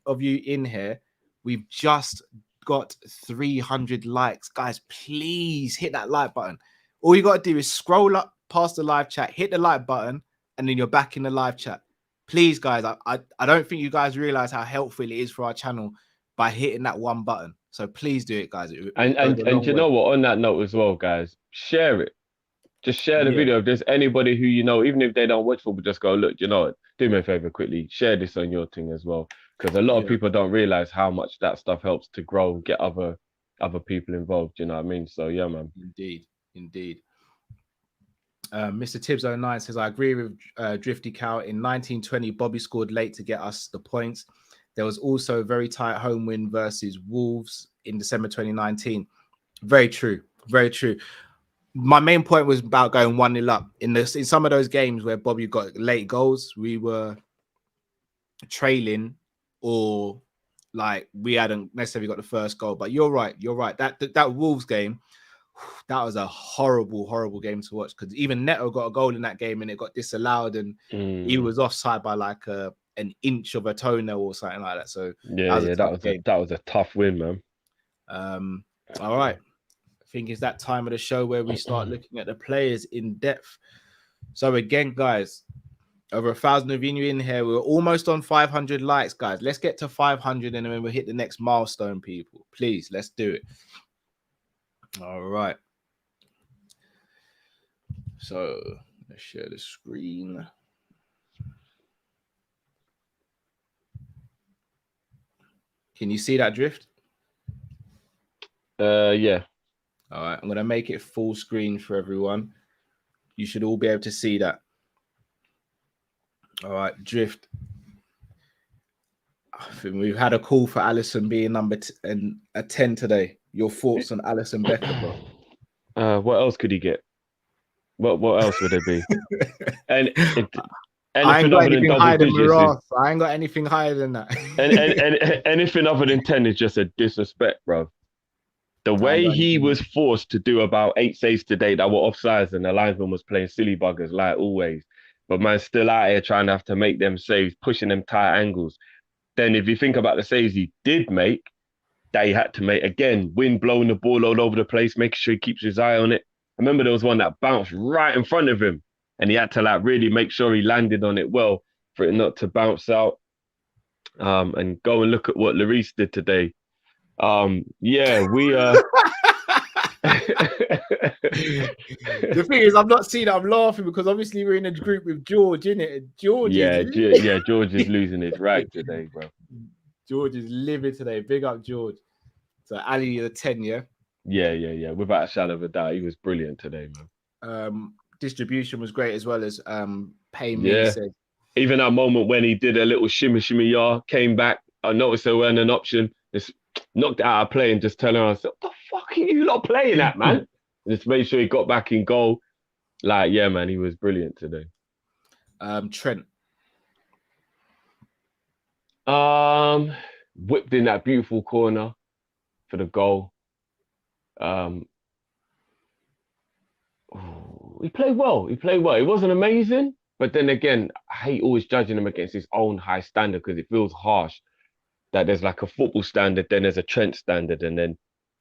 of you in here. We've just got 300 likes. Guys, please hit that like button. All you got to do is scroll up past the live chat, hit the like button, and then you're back in the live chat. Please, guys, I don't think you guys realize how helpful it is for our channel by hitting that one button. So please do it, guys. And you know what? On that note as well, guys, share it. Just share the video. If there's anybody who you know, even if they don't watch football, just go, look, you know what? Do me a favor quickly. Share this on your thing as well. Because a lot of people don't realize how much that stuff helps to grow, get other people involved. You know what I mean? So, yeah, man. Indeed. Mr. Tibbs09 says, I agree with Drifty Cow. In 1920, Bobby scored late to get us the points. There was also a very tight home win versus Wolves in December 2019. Very true. Very true. My main point was about going 1-0 up. In some of those games where Bobby got late goals, we were trailing or like we hadn't necessarily got the first goal. But you're right. That Wolves game, that was a horrible game to watch because even Neto got a goal in that game and it got disallowed and he was offside by like an inch of a toenail or something like that. So that was a tough win, man. All right. I think it's that time of the show where we start looking at the players in depth. So again, guys, over 1,000 of you in here. We're almost on 500 likes, guys. Let's get to 500 and then we'll hit the next milestone, people. Please, let's do it. All right. So let's share the screen. Can you see that drift? Yeah. All right. I'm going to make it full screen for everyone. You should all be able to see that. All right. Drift. I think we've had a call for Alisson being number a 10 today. Your thoughts on Alisson Becker, bro? What else could he get? What else would it be? And I ain't got anything higher than Miraz. I ain't got anything higher than that. and anything other than 10 is just a disrespect, bro. The way he was forced to do about 8 saves today that were offsides and the linesman was playing silly buggers like always. But man's still out here trying to have to make them saves, pushing them tight angles. Then if you think about the saves he did make, that he had to make, again, wind blowing the ball all over the place, making sure he keeps his eye on it. I remember there was one that bounced right in front of him and he had to like really make sure he landed on it well for it not to bounce out. And go and look at what Lloris did today. We The thing is, I'm not seeing it. I'm laughing because obviously we're in a group with George, innit? And George yeah, George is losing his rag today, bro. George is living today. Big up, George. So Ali, the 10, yeah? Yeah. Without a shadow of a doubt, he was brilliant today, man. Distribution was great as well as Pay Me Yeah. said. Even that moment when he did a little shimmy yah, came back. I noticed there weren't an option. Just knocked it out of play and just telling us, what the fuck are you lot playing at, man? Just made sure he got back in goal. Like, yeah, man, he was brilliant today. Trent. Whipped in that beautiful corner for the goal. He played well. It wasn't amazing, but then again, I hate always judging him against his own high standard because it feels harsh that there's like a football standard, then there's a Trent standard, and then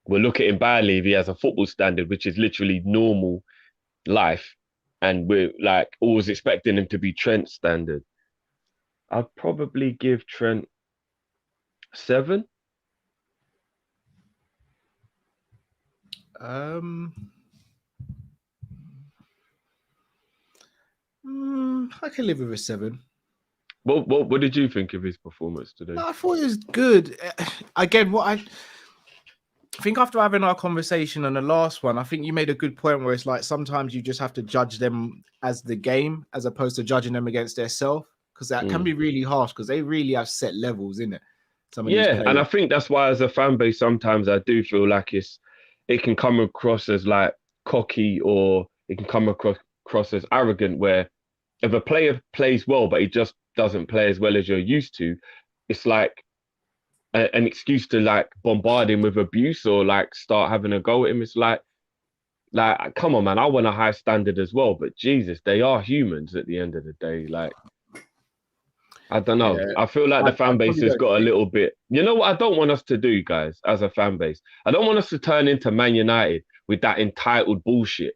we'll look at him badly if he has a football standard, which is literally normal life, and we're like always expecting him to be Trent standard. I'd probably give Trent 7. I can live with a 7. What did you think of his performance today? I thought it was good. Again, what I think after having our conversation on the last one, I think you made a good point where it's like sometimes you just have to judge them as the game as opposed to judging them against their self, because that can be really harsh because they really have set levels in it. Yeah, and I think that's why as a fan base sometimes I do feel like it can come across as like cocky or it can come across as arrogant, where if a player plays well but he just doesn't play as well as you're used to, it's like an excuse to like bombard him with abuse or like start having a go at him. It's like come on, man, I want a high standard as well, but Jesus, they are humans at the end of the day. Like, I don't know. Yeah. I feel like the fan base has got a little bit. You know what I don't want us to do, guys, as a fan base? I don't want us to turn into Man United with that entitled bullshit.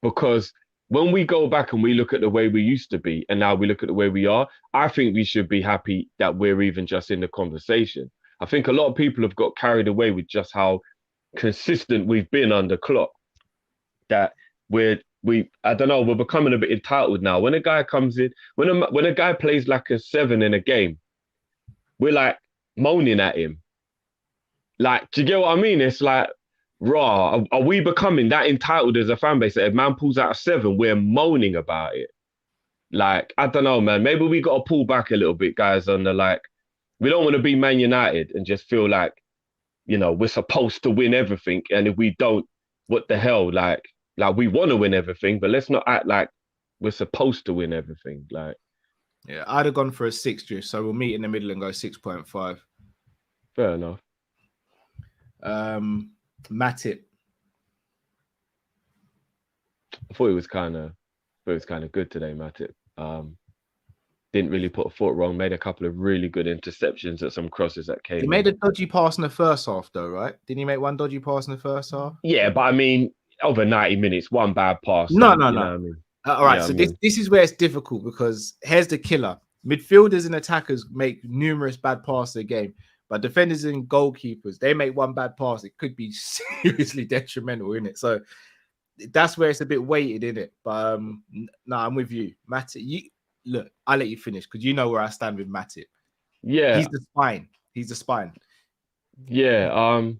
Because when we go back and we look at the way we used to be and now we look at the way we are, I think we should be happy that we're even just in the conversation. I think a lot of people have got carried away with just how consistent we've been under Klopp. That I don't know, we're becoming a bit entitled now. When a guy comes in, when a guy plays like a 7 in a game, we're like moaning at him. Like, do you get what I mean? It's like, raw. Are we becoming that entitled as a fan base that if man pulls out a 7, we're moaning about it? Like, I don't know, man. Maybe we got to pull back a little bit, guys, on the like, we don't want to be Man United and just feel like, you know, we're supposed to win everything. And if we don't, what the hell? Like we want to win everything, but let's not act like we're supposed to win everything. Like, yeah, I'd have gone for a 6, Drew. So we'll meet in the middle and go 6.5. Fair enough. Matip. I thought it was kind of good today, Matip. Didn't really put a foot wrong. Made a couple of really good interceptions at some crosses that came. He made a dodgy pass in the first half, though, right? Didn't he make one dodgy pass in the first half? Yeah, but I mean, over 90 minutes, one bad pass. No. I mean? All right, so this is where it's difficult because here's the killer. Midfielders and attackers make numerous bad passes a game, but defenders and goalkeepers, they make one bad pass. It could be seriously detrimental, isn't it? So that's where it's a bit weighted, isn't it? But no, I'm with you. Matip, look, I'll let you finish because you know where I stand with Matip. Yeah. He's the spine. Yeah.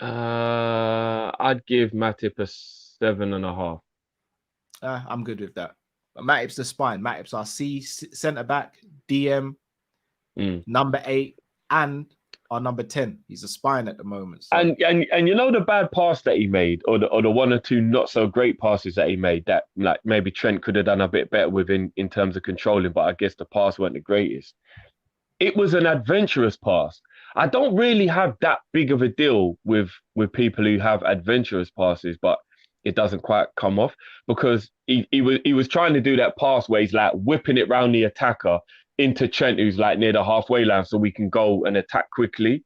I'd give Matip a 7.5. I'm good with that. But Matip's the spine. Matip's our C centre back, DM, number 8, and our number 10. He's a spine at the moment. So. And you know the bad pass that he made, or the one or two not so great passes that he made that like maybe Trent could have done a bit better with in terms of controlling, but I guess the pass weren't the greatest. It was an adventurous pass. I don't really have that big of a deal with people who have adventurous passes, but it doesn't quite come off because he was trying to do that pass where he's like whipping it round the attacker into Trent, who's like near the halfway line, so we can go and attack quickly.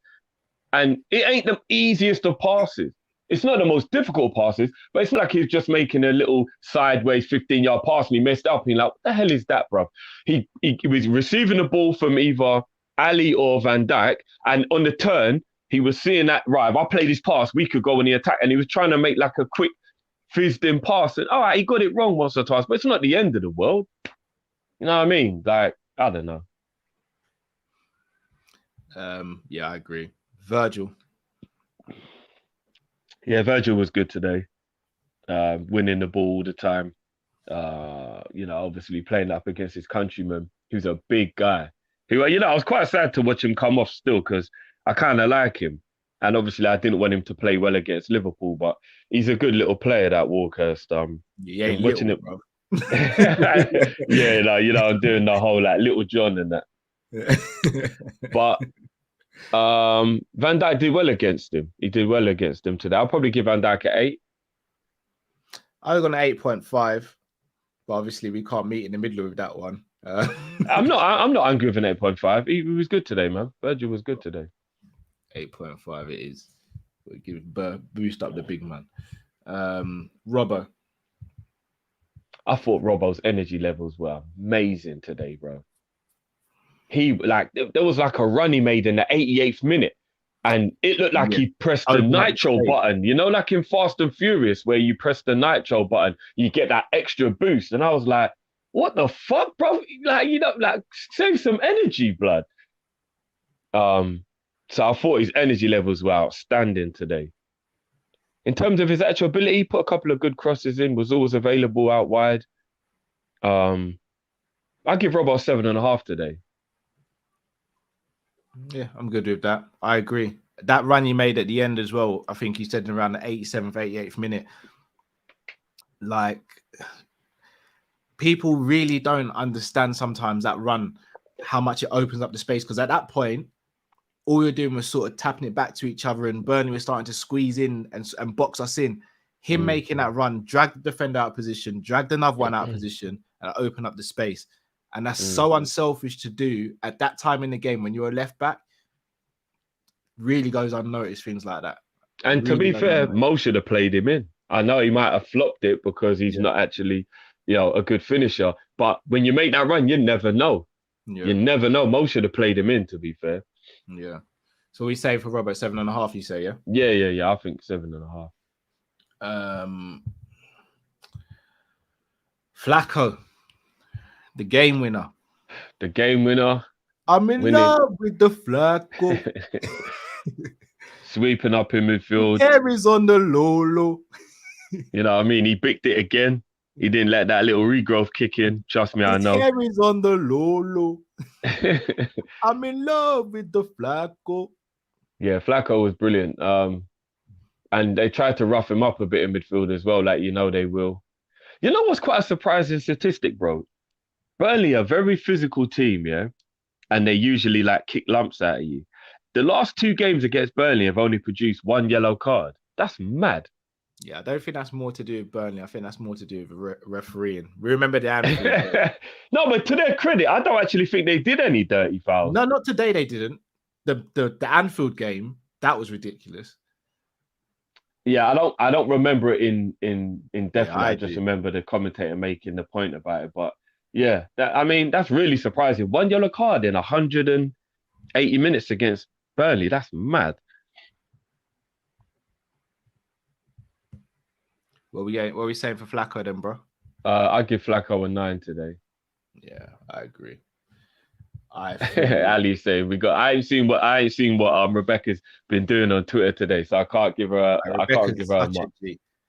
And it ain't the easiest of passes. It's not the most difficult passes, but it's not like he's just making a little sideways 15-yard pass and he messed up. And you're like, what the hell is that, bro? He was receiving the ball from either Ali or Van Dijk, and on the turn, he was seeing that, right, if I play this pass, we could go in the attack. And he was trying to make like a quick fizzed in pass. And all right, he got it wrong once or twice, but it's not the end of the world. You know what I mean? Like, I don't know. Yeah, I agree. Virgil. Yeah, Virgil was good today. Winning the ball all the time. Obviously playing up against his countryman, who's a big guy. Who, I was quite sad to watch him come off still because I kind of like him. And obviously I didn't want him to play well against Liverpool, but he's a good little player, that Walkhurst. Yeah, watching little, it, bro. Yeah, I'm doing the whole like Little John and that. But Van Dijk did well against him. He did well against him today. I'll probably give Van Dijk an 8. I was on 8.5, but obviously we can't meet in the middle with that one. I'm not angry with an 8.5. He was good today, man. Virgil was good today. 8.5 it is. We'll give boost up the big man. Robbo. I thought Robbo's energy levels were amazing today, bro. He there was like a run he made in the 88th minute, and it looked like he pressed the nitro button. You know, like in Fast and Furious, where you press the nitro button, you get that extra boost. And I was like, what the fuck, bro? Like, save some energy, blood. So I thought his energy levels were outstanding today. In terms of his actual ability, he put a couple of good crosses in, was always available out wide. I give Robbo 7.5 today. Yeah, I'm good with that. I agree. That run he made at the end as well, I think he said around the 87th, 88th minute. Like, people really don't understand sometimes that run, how much it opens up the space. Because at that point, all you're doing was sort of tapping it back to each other, and Burnley was starting to squeeze in and box us in. Him making that run, dragged the defender out of position, dragged another one out of position, and open up the space. And that's so unselfish to do at that time in the game when you're a left back. Really goes unnoticed, things like that. And really, to be fair, Mo should have played him in. I know he might have flopped it because he's not actually, a good finisher. But when you make that run, you never know. Yeah. You never know. Mo should have played him in, to be fair. Yeah. So we say for Robert 7.5, you say, yeah? Yeah. I think 7.5. Flacco, the game winner. The game winner. I'm in love with the Flacco. Sweeping up in midfield. Hair is on the low. You know what I mean? He bicked it again. He didn't let that little regrowth kick in. Trust me, I know. Hair is on the low. I'm in love with the Flacco. Yeah, Flacco was brilliant. And they tried to rough him up a bit in midfield as well, like they will. You know what's quite a surprising statistic, bro? Burnley are a very physical team, yeah? And they usually kick lumps out of you. The last 2 games against Burnley have only produced 1 yellow card. That's mad. Yeah, I don't think that's more to do with Burnley. I think that's more to do with refereeing. We remember the Anfield. No, but to their credit, I don't actually think they did any dirty fouls. No, not today they didn't. The Anfield game, that was ridiculous. Yeah, I don't remember it in depth. Yeah, I just remember the commentator making the point about it. But yeah, that's really surprising. 1 yellow card in 180 minutes against Burnley. That's mad. What are we saying for Flacco then, bro? I give Flacco a 9 today. Yeah, I agree. Ali saying I ain't seen what Rebecca's been doing on Twitter today, so I can't give her a mark.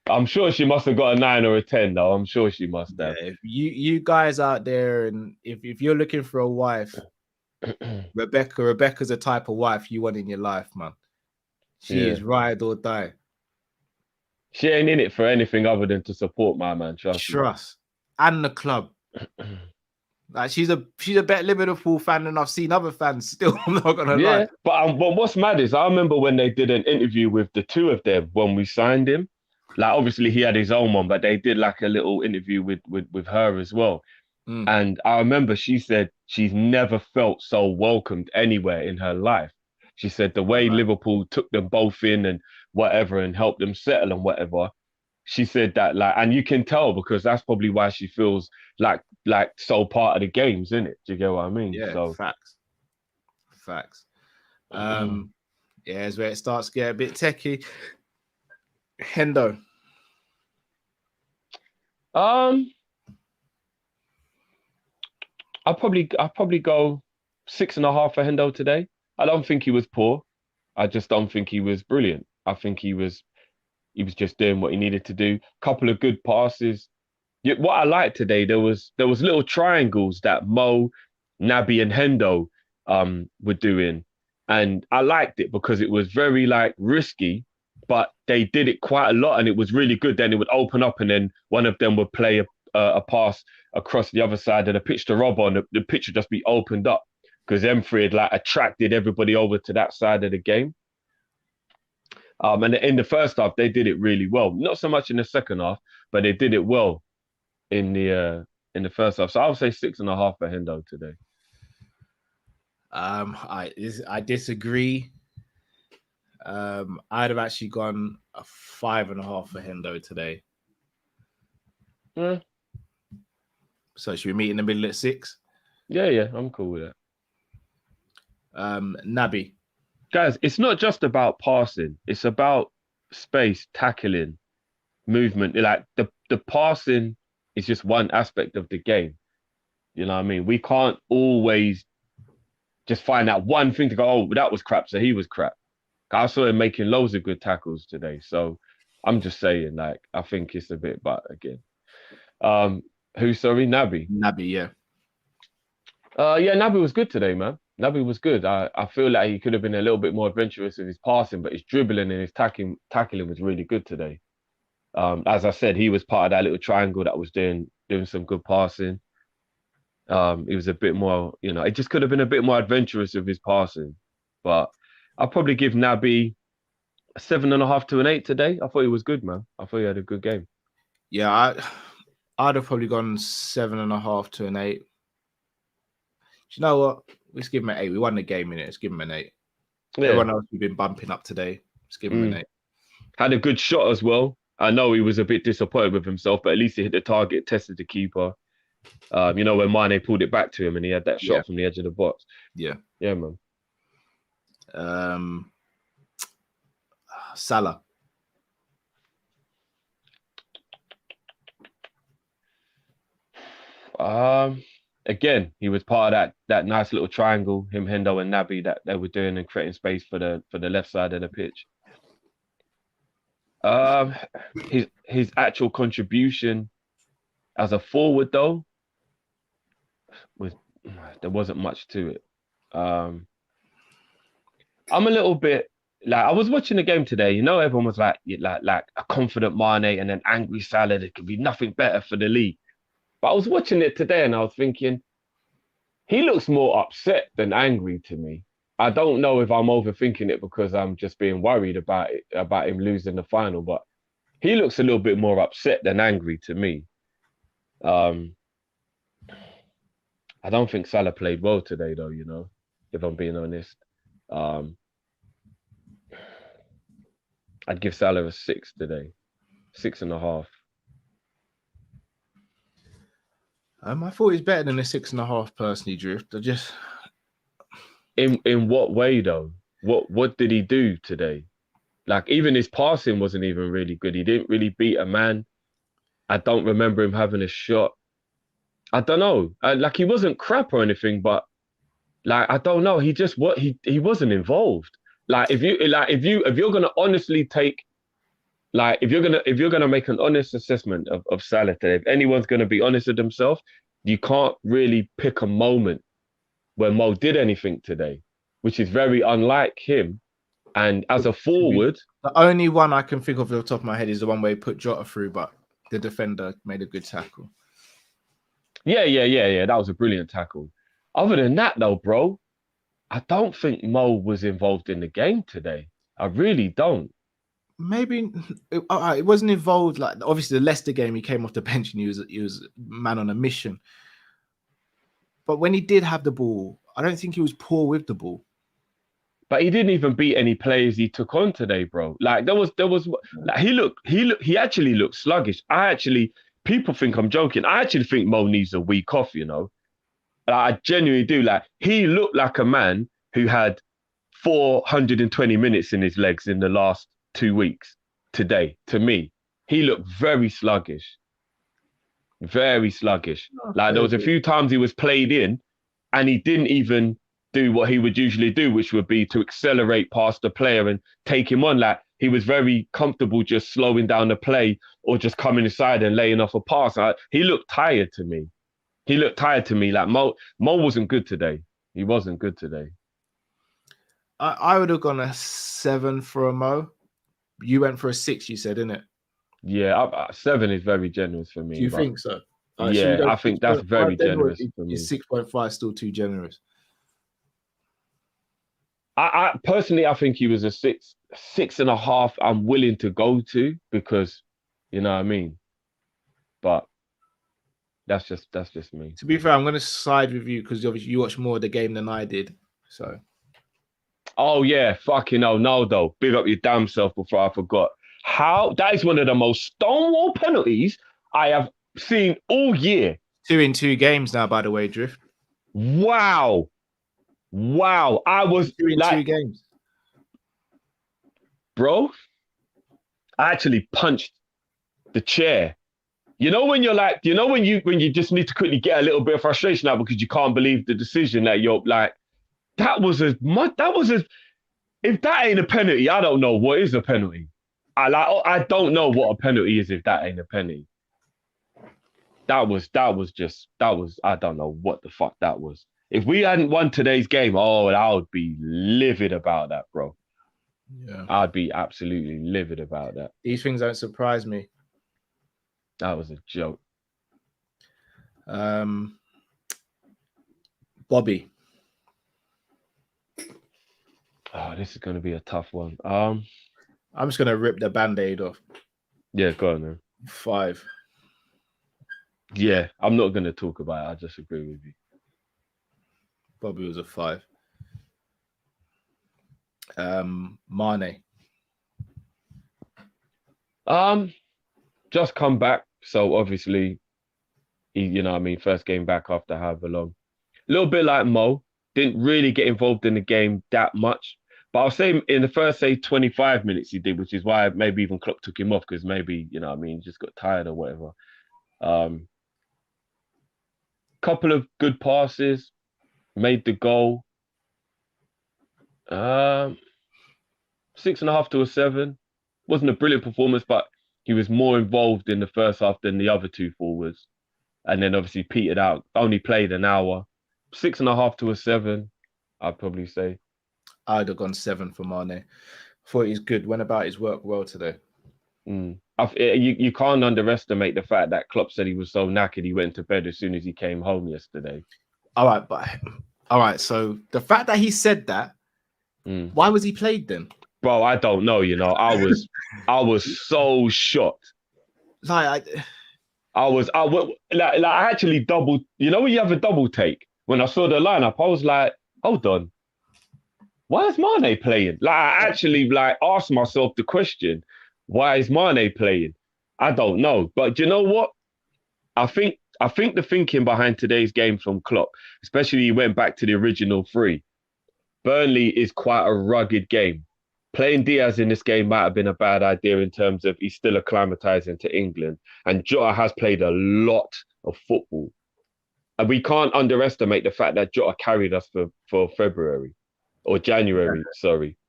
I'm sure she must have got a 9 or a 10 though. I'm sure she must have. Yeah, if you guys out there, and if you're looking for a wife, Rebecca's a type of wife you want in your life, man. She is ride or die. She ain't in it for anything other than to support my man. Trust. And the club. Like she's a better Liverpool fan than I've seen other fans. Still, I'm not gonna lie. But what's mad is I remember when they did an interview with the 2 of them when we signed him. Like obviously he had his own one, but they did like a little interview with her as well. And I remember she said she's never felt so welcomed anywhere in her life. She said the way Liverpool took them both in and whatever and helped them settle and whatever. She said that and you can tell because that's probably why she feels like so part of the games, isn't it? Do you get what I mean? Yeah, so facts. Yeah, it's where it starts to get a bit techie. Hendo. I'll probably go 6.5 for Hendo today. I don't think he was poor. I just don't think he was brilliant. I think he was just doing what he needed to do. Couple of good passes. Yeah, what I liked today, there was little triangles that Mo, Naby, and Hendo were doing, and I liked it because it was very like risky, but they did it quite a lot, and it was really good. Then it would open up, and then one of them would play a pass across the other side of the pitch to Rob on. The pitch would just be opened up because them three had like attracted everybody over to that side of the game. And in the first half, they did it really well. Not so much in the second half, but they did it well in the first half. So I would say 6.5 for Hendo today. I disagree. I'd have actually gone a 5.5 for Hendo today. Yeah. So should we meet in the middle at 6? Yeah, I'm cool with that. Naby. Guys, it's not just about passing. It's about space, tackling, movement. Like the passing is just one aspect of the game. You know what I mean? We can't always just find that one thing to go, oh, that was crap, so he was crap. I saw him making loads of good tackles today. So I'm just saying, like, I think it's a bit, but again. Who, sorry? Naby? Naby, yeah. Yeah, Naby was good today, man. Naby was good. I feel like he could have been a little bit more adventurous with his passing, but his dribbling and his tackling was really good today. As I said, he was part of that little triangle that was doing some good passing. He was a bit more, it just could have been a bit more adventurous with his passing. But I'll probably give Naby a 7.5 to an 8 today. I thought he was good, man. I thought he had a good game. Yeah, I'd have probably gone 7.5 to an 8. You know what? Let's give him an 8. We won the game in it. Let's give him an 8. Yeah. Everyone else we've been bumping up today. Let's give him an 8. Had a good shot as well. I know he was a bit disappointed with himself, but at least he hit the target, tested the keeper. When Mane pulled it back to him and he had that shot from the edge of the box. Yeah. Yeah, man. Salah. Again, he was part of that nice little triangle, him, Hendo, and Naby, that they were doing and creating space for the left side of the pitch. His actual contribution as a forward, though, there wasn't much to it. I'm a little bit like, I was watching the game today. Everyone was like a confident Mane and an angry Salah. There could be nothing better for the league. But I was watching it today and I was thinking, he looks more upset than angry to me. I don't know if I'm overthinking it because I'm just being worried about him losing the final, but he looks a little bit more upset than angry to me. I don't think Salah played well today, though, if I'm being honest. I'd give Salah a 6 today. 6.5. I thought he was better than a 6.5 personally, Drift. I just... In what way, though? What did he do today? Like, even his passing wasn't even really good. He didn't really beat a man. I don't remember him having a shot. I don't know. He wasn't crap or anything, but I don't know. He just he wasn't involved. If you're gonna honestly take, if you're gonna make an honest assessment of Salah today, if anyone's gonna be honest with themselves, you can't really pick a moment where Mo did anything today, which is very unlike him. And as a forward, the only one I can think of off the top of my head is the one where he put Jota through, but the defender made a good tackle. Yeah. That was a brilliant tackle. Other than that, though, bro, I don't think Mo was involved in the game today. I really don't. Maybe it wasn't involved. Like, obviously, the Leicester game, he came off the bench and he was man on a mission. But when he did have the ball, I don't think he was poor with the ball. But he didn't even beat any players he took on today, bro. He actually looked sluggish. People think I'm joking. I actually think Mo needs a week off, I genuinely do. He looked like a man who had 420 minutes in his legs in the last 2 weeks. Today, to me, he looked very sluggish. Very sluggish. Like there was a few times he was played in and he didn't even do what he would usually do, which would be to accelerate past the player and take him on. Like he was very comfortable just slowing down the play or just coming inside and laying off a pass. He looked tired to me. Like Mo wasn't good today. He wasn't good today. I would have gone a 7 for a Mo. You went for a 6, you said, didn't it? Yeah, 7 is very generous for me. Do you think so? Yeah, I think that's very generous for me. Is 6.5 still too generous? I personally, I think he was a 6.5. I'm willing to go to because, you know what I mean. But that's just me. To be fair, I'm going to side with you because obviously you watched more of the game than I did. So. Oh yeah, fucking hell, no though. Big up your damn self before I forgot. That is one of the most stonewall penalties I have seen all year. 2 in 2 games now, by the way, Drift. Wow. I was 2 in 2 games. Bro, I actually punched the chair. You know when you're like, when you just need to quickly get a little bit of frustration out because you can't believe the decision that you're like, if that ain't a penalty, I don't know what is a penalty. I don't know what a penalty is if that ain't a penalty. That was I don't know what the fuck that was. If we hadn't won today's game, I would be livid about that, bro. Yeah. I'd be absolutely livid about that. These things don't surprise me. That was a joke. Bobby. Oh, this is going to be a tough one. I'm just going to rip the Band-Aid off. Yeah, go on then. 5. Yeah, I'm not going to talk about it. I just agree with you. Bobby was a 5. Mane. Just come back. So obviously, he, first game back after however long. A little bit like Mo. Didn't really get involved in the game that much. But I'll say in the first, 25 minutes he did, which is why maybe even Klopp took him off because maybe, just got tired or whatever. Couple of good passes, made the goal. 6.5 to a 7. Wasn't a brilliant performance, but he was more involved in the first half than the other 2 forwards. And then obviously petered out, only played an hour. 6.5 to a 7, I'd probably say. I'd have gone 7 for Mane. Thought he's good. Went about his work well today. You can't underestimate the fact that Klopp said he was so knackered he went to bed as soon as he came home yesterday. All right. So the fact that he said that, why was he played then? Bro, I don't know. I was so shocked. I actually doubled. You know when you have a double take. When I saw the lineup, I was like, hold on. Why is Mane playing? I actually asked myself the question, why is Mane playing? I don't know. But you know what? I think the thinking behind today's game from Klopp, especially he went back to the original 3. Burnley is quite a rugged game. Playing Diaz in this game might have been a bad idea in terms of he's still acclimatizing to England. And Jota has played a lot of football. And we can't underestimate the fact that Jota carried us for February or January,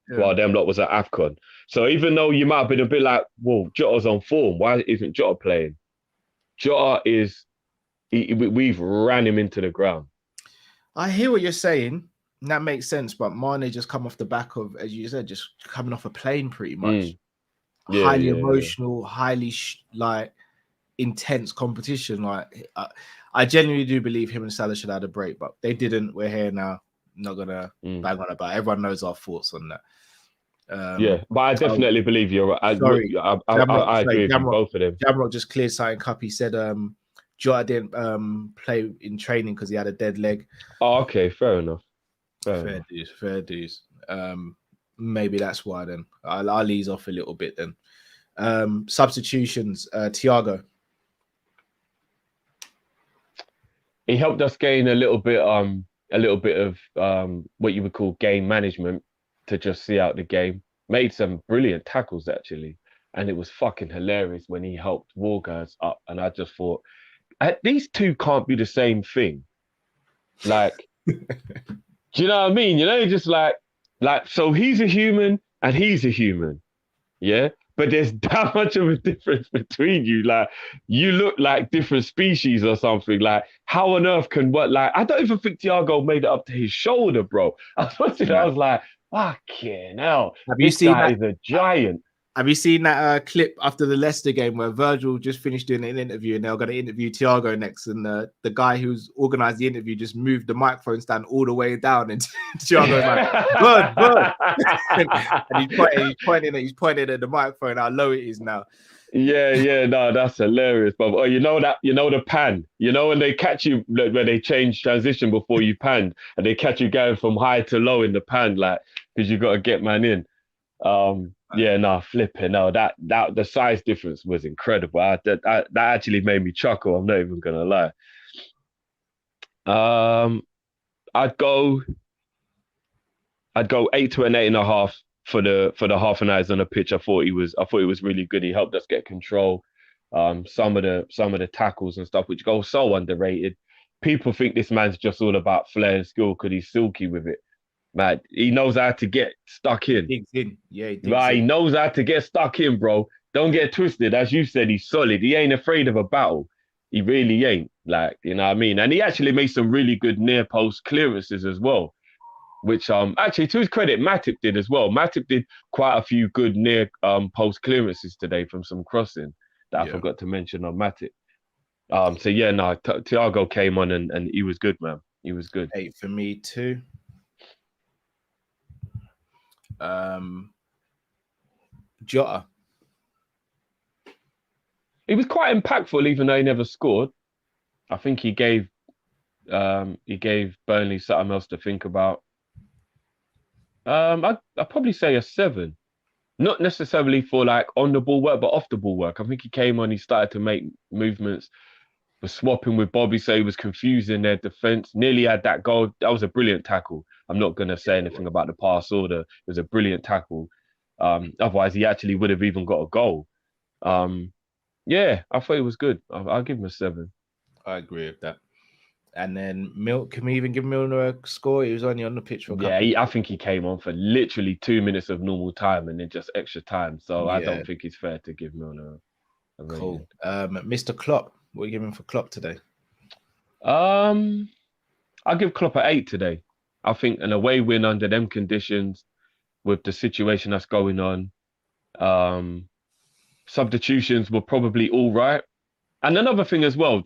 while them lot was at AFCON. So even though you might have been a bit like, well, Jota's on form, why isn't Jota playing? Jota we've ran him into the ground. I hear what you're saying. And that makes sense. But Mane just come off the back of, as you said, just coming off a plane pretty much. Highly emotional, highly intense competition. I genuinely do believe him and Salah should have had a break, but they didn't. We're here now. I'm not gonna bang on about it. Everyone knows our thoughts on that. But I definitely believe you're right. I agree with both of them. Jamrock just cleared something up. He said Jota didn't play in training because he had a dead leg. Oh, okay, fair enough. Fair dues. Maybe that's why then. I'll ease off a little bit then. Substitutions, Thiago. He helped us gain a little bit of what you would call game management. to just see out the game. Made some brilliant tackles actually, and it was fucking hilarious when he helped Wargers up. And I just thought, these two can't be the same thing. Like, do you know what I mean? You know, just like so he's a human and he's a human, yeah. But there's that much of a difference between you. Like, you look like different species or something. Like, how on earth can what? Like, I don't even think Thiago made it up to his shoulder, bro. I was watching, I was like, fucking hell. This guy is a giant. Have you seen that clip after the Leicester game where Virgil just finished doing an interview and they were going to interview Thiago next, and the guy who's organised the interview just moved the microphone stand all the way down, and Thiago's like, "Good," and he's pointing at the microphone how low it is now. Yeah, no, that's hilarious. But the pan, when they catch you, when they change transition before you pan, and they catch you going from high to low in the pan, like, because you got to get man in. Flipping. No, that the size difference was incredible. That actually made me chuckle. I'm not even gonna lie. I'd go 8 to an 8.5 for the half an hour on the pitch. I thought he was really good. He helped us get control. Some of the tackles and stuff, which go so underrated. People think this man's just all about flair and skill because he's silky with it. Man, he knows how to get stuck in. Digs in. Yeah, he knows how to get stuck in, bro. Don't get twisted. As you said, he's solid. He ain't afraid of a battle. He really ain't. Like, you know what I mean? And he actually made some really good near post clearances as well, which actually, to his credit, Matip did as well. Matip did quite a few good near post clearances today from some crossing that I forgot to mention on Matip. Thiago came on and he was good, man. He was good. 8 for me too. Jota. He was quite impactful, even though he never scored. I think he gave Burnley something else to think about. I'd probably say a 7. Not necessarily for like on the ball work, but off the ball work. I think he came on, he started to make movements, was swapping with Bobby, so he was confusing their defense. Nearly had that goal. That was a brilliant tackle. I'm not going to say anything about the pass order. It was a brilliant tackle. Otherwise, he actually would have even got a goal. I thought it was good. I'll give him a 7. I agree with that. And then can we even give Milner a score? He was only on the pitch for a couple. Yeah, I think he came on for literally 2 minutes of normal time and then just extra time. So I don't think it's fair to give Milner a rating. Cool. Mr. Klopp, what are you giving for Klopp today? I'll give Klopp an 8 today. I think an away win under them conditions with the situation that's going on. Substitutions were probably all right. And another thing as well,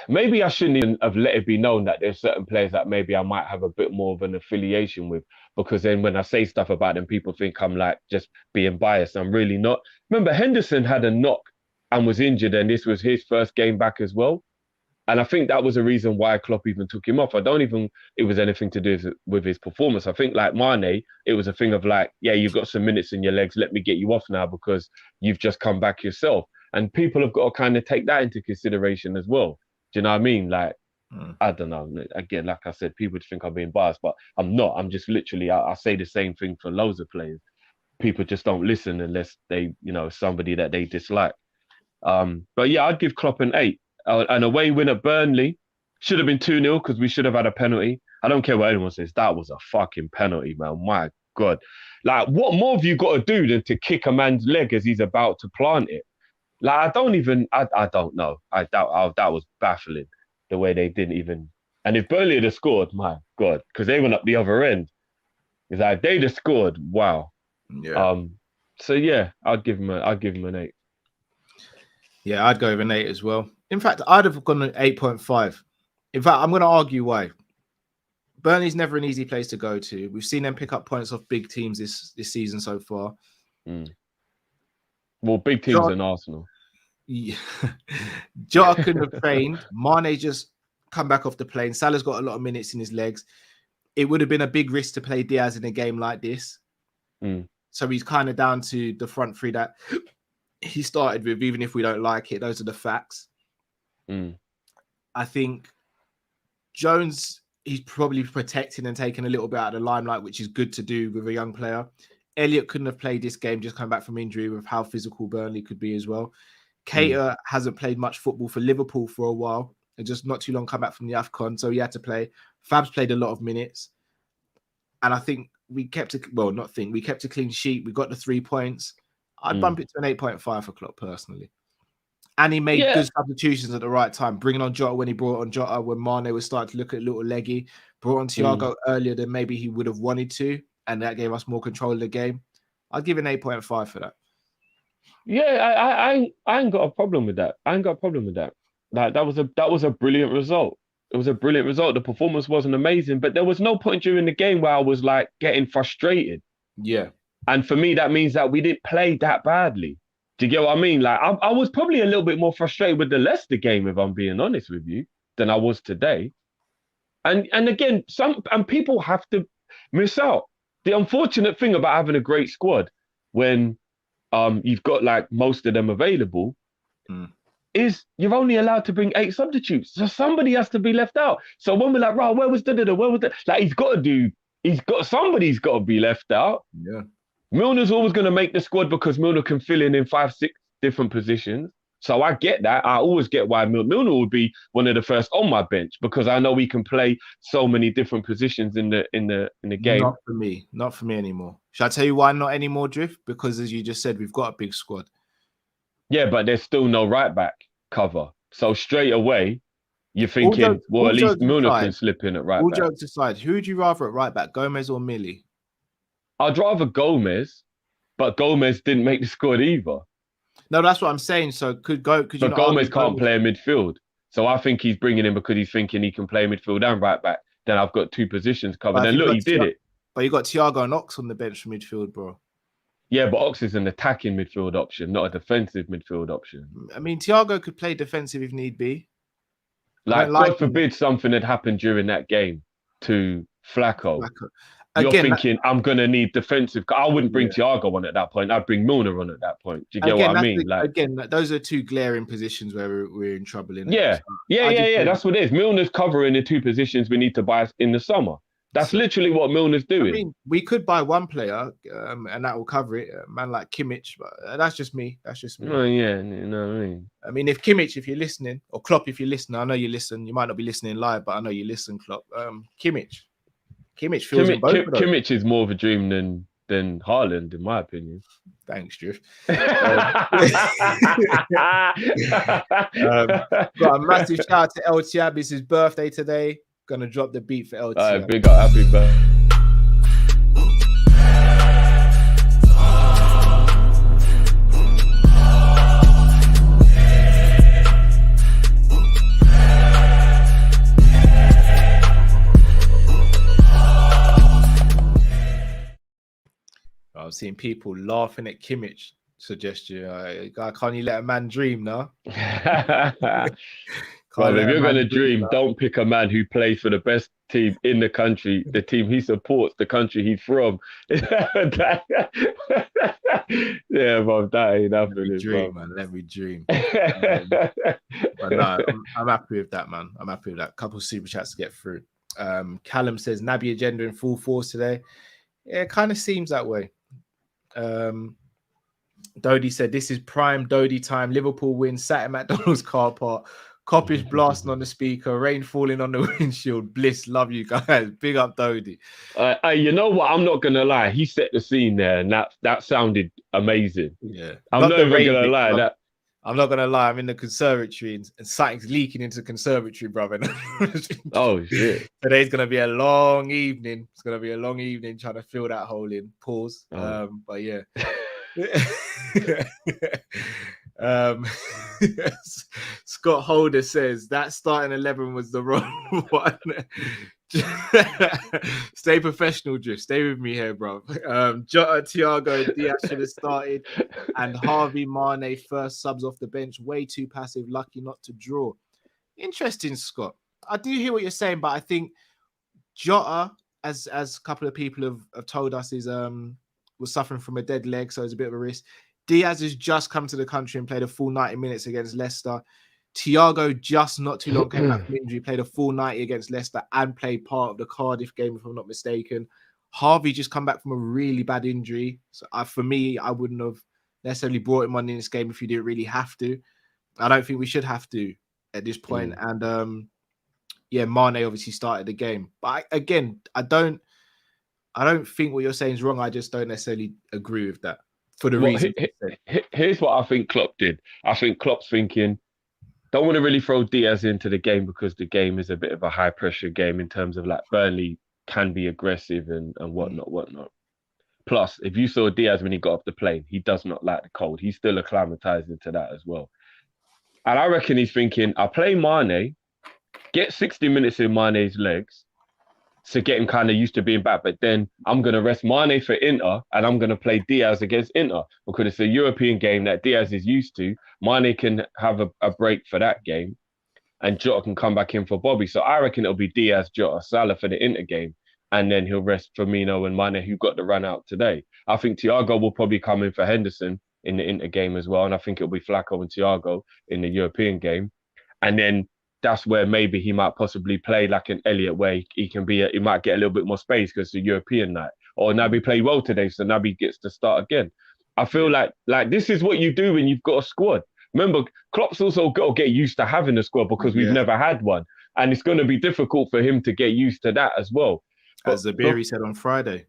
maybe I shouldn't even have let it be known that there's certain players that maybe I might have a bit more of an affiliation with, because then when I say stuff about them, people think I'm like just being biased. I'm really not. Remember, Henderson had a knock and was injured, and this was his first game back as well. And I think that was a reason why Klopp even took him off. I don't even it was anything to do with his performance. I think like Mane, it was a thing of like, yeah, you've got some minutes in your legs. Let me get you off now because you've just come back yourself. And people have got to kind of take that into consideration as well. Do you know what I mean? Like, I don't know. Again, like I said, people think I'm being biased, but I'm not. I'm just literally, I say the same thing for loads of players. People just don't listen unless they, somebody that they dislike. But yeah, I'd give Klopp an 8. An away win at Burnley should have been 2-0 because we should have had a penalty. I don't care what anyone says. That was a fucking penalty, man. My God. Like, what more have you got to do than to kick a man's leg as he's about to plant it? Like, I don't know. That was baffling, the way they didn't even. And if Burnley had scored, my God, because they went up the other end. It's like, they'd have scored, wow. Yeah. So yeah, I'd give him an 8. Yeah, I'd go with an 8 as well. In fact, I'd have gone an 8.5. In fact, I'm going to argue why. Burnley's never an easy place to go to. We've seen them pick up points off big teams this season so far. Well, big teams in Arsenal. Yeah. Jota couldn't have trained. Mane just come back off the plane. Salah's got a lot of minutes in his legs. It would have been a big risk to play Diaz in a game like this. So he's kind of down to the front three that he started with, even if we don't like it. Those are the facts. I think Jones he's probably protecting and taking a little bit out of the limelight, which is good to do with a young player. Elliott couldn't have played this game just coming back from injury with how physical Burnley could be as well. Cater hasn't played much football for Liverpool for a while and just not too long come back from the AFCON, so he had to play. Fab's played a lot of minutes. And I think we kept a clean sheet. We got the 3 points. I'd bump it to an 8.5 for Klopp personally. And he made good substitutions at the right time, bringing on Jota when he brought on Jota, when Mane was starting to look a little leggy, brought on Thiago earlier than maybe he would have wanted to, and that gave us more control of the game. I'd give an 8.5 for that. Yeah, I ain't got a problem with that. Like that was a brilliant result. It was a brilliant result. The performance wasn't amazing, but there was no point during the game where I was like getting frustrated. Yeah. And for me, that means that we didn't play that badly. Do you get what I mean? Like I was probably a little bit more frustrated with the Leicester game, if I'm being honest with you, than I was today. And again, people have to miss out. The unfortunate thing about having a great squad when you've got like most of them available is you're only allowed to bring 8 substitutes. So somebody has to be left out. So when we're like, right, where was the like somebody's got to be left out. Yeah. Milner's always going to make the squad because Milner can fill in 5, 6 different positions. So I get that. I always get why Milner would be one of the first on my bench because I know he can play so many different positions in the game. Not for me anymore. Shall I tell you why not anymore, Drift? Because as you just said, we've got a big squad. Yeah, but there's still no right back cover. So straight away, you're thinking, at least Milner can slip in at right back. All jokes aside, who would you rather at right back, Gomez or Millie? I'd rather Gomez, but Gomez didn't make the squad either. No, that's what I'm saying. So but Gomez can't play midfield. So I think he's bringing him because he's thinking he can play midfield and right back. Then I've got 2 positions covered. And look, he did it. But you got Thiago and Ox on the bench for midfield, bro. Yeah, but Ox is an attacking midfield option, not a defensive midfield option. I mean, Thiago could play defensive if need be. Like, God forbid something had happened during that game to Flacco. You're thinking, I'm going to need defensive. I wouldn't bring Thiago on at that point. I'd bring Milner on at that point. Do you get what I mean? Those are 2 glaring positions where we're in trouble. Yeah. That's what it is. Milner's covering the 2 positions we need to buy in the summer. That's literally what Milner's doing. I mean, we could buy one player and that will cover it. A man like Kimmich, but that's just me. Oh, yeah, you know what I mean? I mean, if Kimmich, if you're listening, or Klopp, if you're listening, I know you listen. You might not be listening live, but I know you listen, Klopp. Kimmich feels in both of those. Kimmich is more of a dream than Haaland, in my opinion. Thanks, Drift. Got a massive shout out to El Tiab. It's his birthday today. Gonna drop the beat for El Tiab. All right, big up, happy birthday. I've seen people laughing at Kimmich suggestion. Can't you let a man dream now? Well, if you're going to dream, don't pick a man who plays for the best team in the country, the team he supports, the country he's from. Yeah, bro, that ain't happening. Dream, man. Let me dream. But no, I'm happy with that, man. I'm happy with that. Couple of super chats to get through. Callum says Naby agenda in full force today. Yeah, it kind of seems that way. Dodie said this is prime Dodie time. Liverpool win, sat at McDonald's car park. Kop-Ish blasting on the speaker, rain falling on the windshield. Bliss, love you guys. Big up Dodie. You know what? I'm not gonna lie. He set the scene there, and that sounded amazing. Yeah, I'm not even gonna lie. I'm not gonna lie. I'm in the conservatory and something's leaking into the conservatory, brother. Oh shit! Today's gonna be a long evening. It's gonna be a long evening trying to fill that hole in. Pause. But yeah. Scott Holder says that starting 11 was the wrong one. Stay professional, Drift. Stay with me here, bro. Jota, Thiago, Diaz should have started, and Harvey Mane first subs off the bench. Way too passive. Lucky not to draw. Interesting, Scott. I do hear what you're saying, but I think Jota, as a couple of people have told us, is was suffering from a dead leg, so it's a bit of a risk. Diaz has just come to the country and played a full 90 minutes against Leicester. Thiago just not too long came back from injury, played a full 90 against Leicester and played part of the Cardiff game, if I'm not mistaken. Harvey just come back from a really bad injury. So for me, I wouldn't have necessarily brought him on in this game if you didn't really have to. I don't think we should have to at this point. And yeah, Mane obviously started the game. But I don't think what you're saying is wrong. I just don't necessarily agree with that for the reason. Here's what I think Klopp did. I think Klopp's thinking, don't want to really throw Diaz into the game because the game is a bit of a high pressure game in terms of like Burnley can be aggressive and whatnot. Plus, if you saw Diaz when he got off the plane, he does not like the cold. He's still acclimatized into that as well. And I reckon he's thinking, I'll play Mane, get 60 minutes in Mane's legs to get him kind of used to being back. But then I'm going to rest Mane for Inter and I'm going to play Diaz against Inter because it's a European game that Diaz is used to. Mane can have a break for that game and Jota can come back in for Bobby. So I reckon it'll be Diaz, Jota, Salah for the Inter game. And then he'll rest Firmino and Mane, who got the run out today. I think Thiago will probably come in for Henderson in the Inter game as well. And I think it'll be Flacco and Thiago in the European game. And then that's where maybe he might possibly play like an Elliott, where he might get a little bit more space because it's a European night. Or Naby played well today, so Naby gets to start again. I feel like this is what you do when you've got a squad. Remember, Klopp's also got to get used to having a squad because we've never had one. And it's going to be difficult for him to get used to that as well. As Zabiri said on Friday.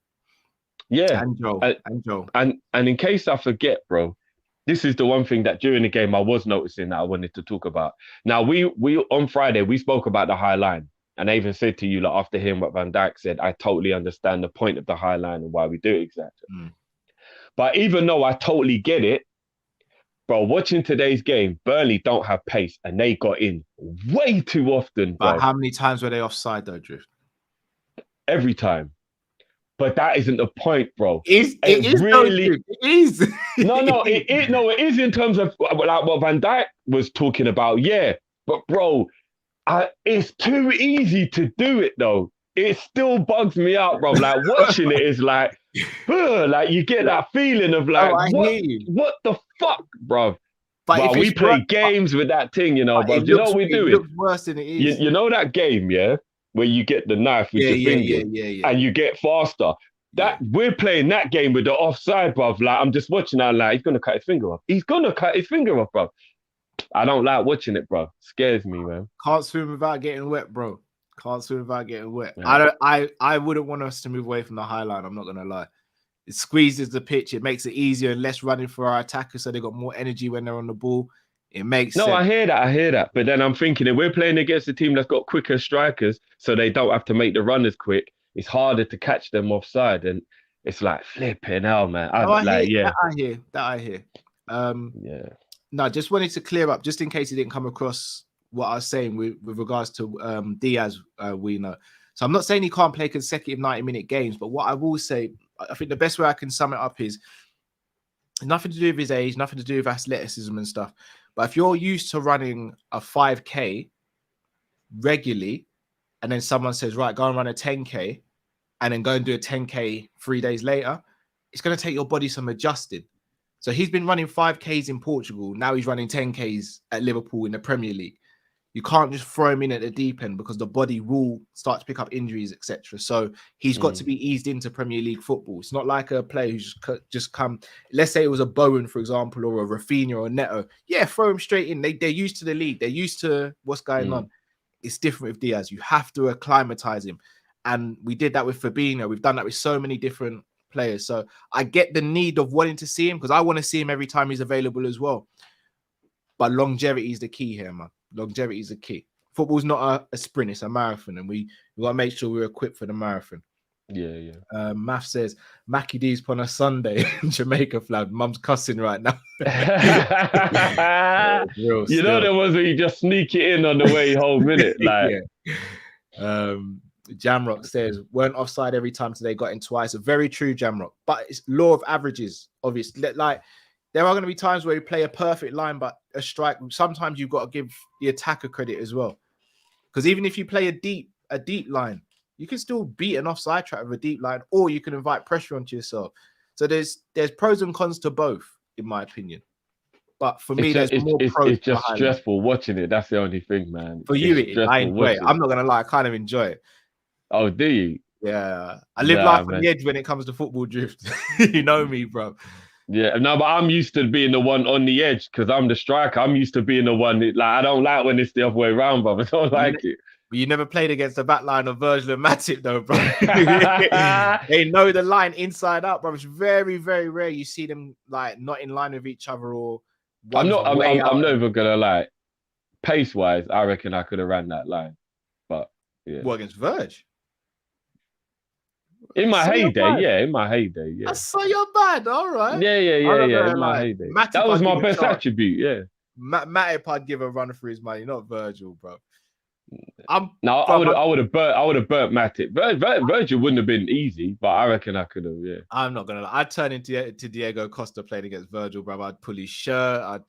Yeah. And Joe. And in case I forget, bro, this is the one thing that during the game I was noticing that I wanted to talk about. Now, we on Friday, we spoke about the high line. And I even said to you, like, after hearing what Van Dijk said, I totally understand the point of the high line and why we do it exactly. But even though I totally get it, bro, watching today's game, Burnley don't have pace and they got in way too often, bro. But how many times were they offside, though, Drift? Every time. But that isn't the point, bro. It is really. It is. It is in terms of like what Van Dijk was talking about. Yeah, but bro, it's too easy to do it though. It still bugs me out, bro. Like watching it is like, like you get that feeling of like, what the fuck, bro? But we play games with that thing, you know, bro. You know what we do? It looks worse than it is. You know that game, yeah? Where you get the knife with your finger and you get faster. We're playing that game with the offside, bruv. Like, I'm just watching that, like, he's going to cut his finger off. He's going to cut his finger off, bruv. I don't like watching it, bruv. Scares me, man. Can't swim without getting wet, bro. Can't swim without getting wet. Yeah. I wouldn't want us to move away from the high line, I'm not going to lie. It squeezes the pitch. It makes it easier and less running for our attackers so they got more energy when they're on the ball. It makes sense. I hear that. But then I'm thinking, if we're playing against a team that's got quicker strikers, so they don't have to make the runners quick, it's harder to catch them offside. And it's like, flipping hell, man. I hear. No, just wanted to clear up, just in case it didn't come across what I was saying with regards to Diaz, we know. So I'm not saying he can't play consecutive 90-minute games, but what I will say, I think the best way I can sum it up is nothing to do with his age, nothing to do with athleticism and stuff. But if you're used to running a 5K regularly, and then someone says, right, go and run a 10K, and then go and do a 10K 3 days later, it's going to take your body some adjusting. So he's been running 5Ks in Portugal. Now he's running 10Ks at Liverpool in the Premier League. You can't just throw him in at the deep end because the body will start to pick up injuries, etc. So he's got to be eased into Premier League football. It's not like a player who's just come. Let's say it was a Bowen, for example, or a Rafinha or Neto. Yeah, throw him straight in. They're used to the league. They're used to what's going on. It's different with Diaz. You have to acclimatize him. And we did that with Fabinho. We've done that with so many different players. So I get the need of wanting to see him because I want to see him every time he's available as well. But longevity is the key here, man. Longevity is the key. Football's not a sprint, it's a marathon, and we got to make sure we're equipped for the marathon. Yeah. Math says, Mackie D's on a Sunday in Jamaica flag. Mum's cussing right now. You know the ones where you just sneak it in on the way home, innit? Like, Jamrock says, weren't offside every time today, got in twice. Very true, Jamrock. But it's law of averages, obviously. Like, there are going to be times where you play a perfect line, but a strike, sometimes you've got to give the attacker credit as well. Because even if you play a deep line, you can still beat an offside trap with a deep line, or you can invite pressure onto yourself. So there's pros and cons to both, in my opinion. But for me, there's more pros it's just behind that. stressful watching it. That's the only thing, man. For you, It's I stressful enjoy it. watching. I'm not gonna lie, I kind of enjoy it. Oh, do you? Yeah, I live Nah, life on man. the edge when it comes to football drift. You know me, bro. Yeah, no, but I'm used to being the one on the edge because I'm the striker. I'm used to being the one that, like, I don't like when it's the other way around, bro. I don't like it. But you never played against the back line of Virgil and Matip, though, bro. They know the line inside out, bro. It's very, very rare you see them like not in line with each other or. I'm not even gonna lie. Pace wise, I reckon I could have ran that line, but yeah. What, against Virg? In my So heyday, yeah. In my heyday, yeah. So you're bad, all right. Yeah. In my heyday, that was my best attribute. Yeah. Matip, I'd give a run for his money, not Virgil, bro. I would have burnt Matip. Virgil wouldn't have been easy, but I reckon I could have. Yeah. I'm not gonna lie. I'd turn into Diego Costa playing against Virgil, bro. I'd pull his shirt.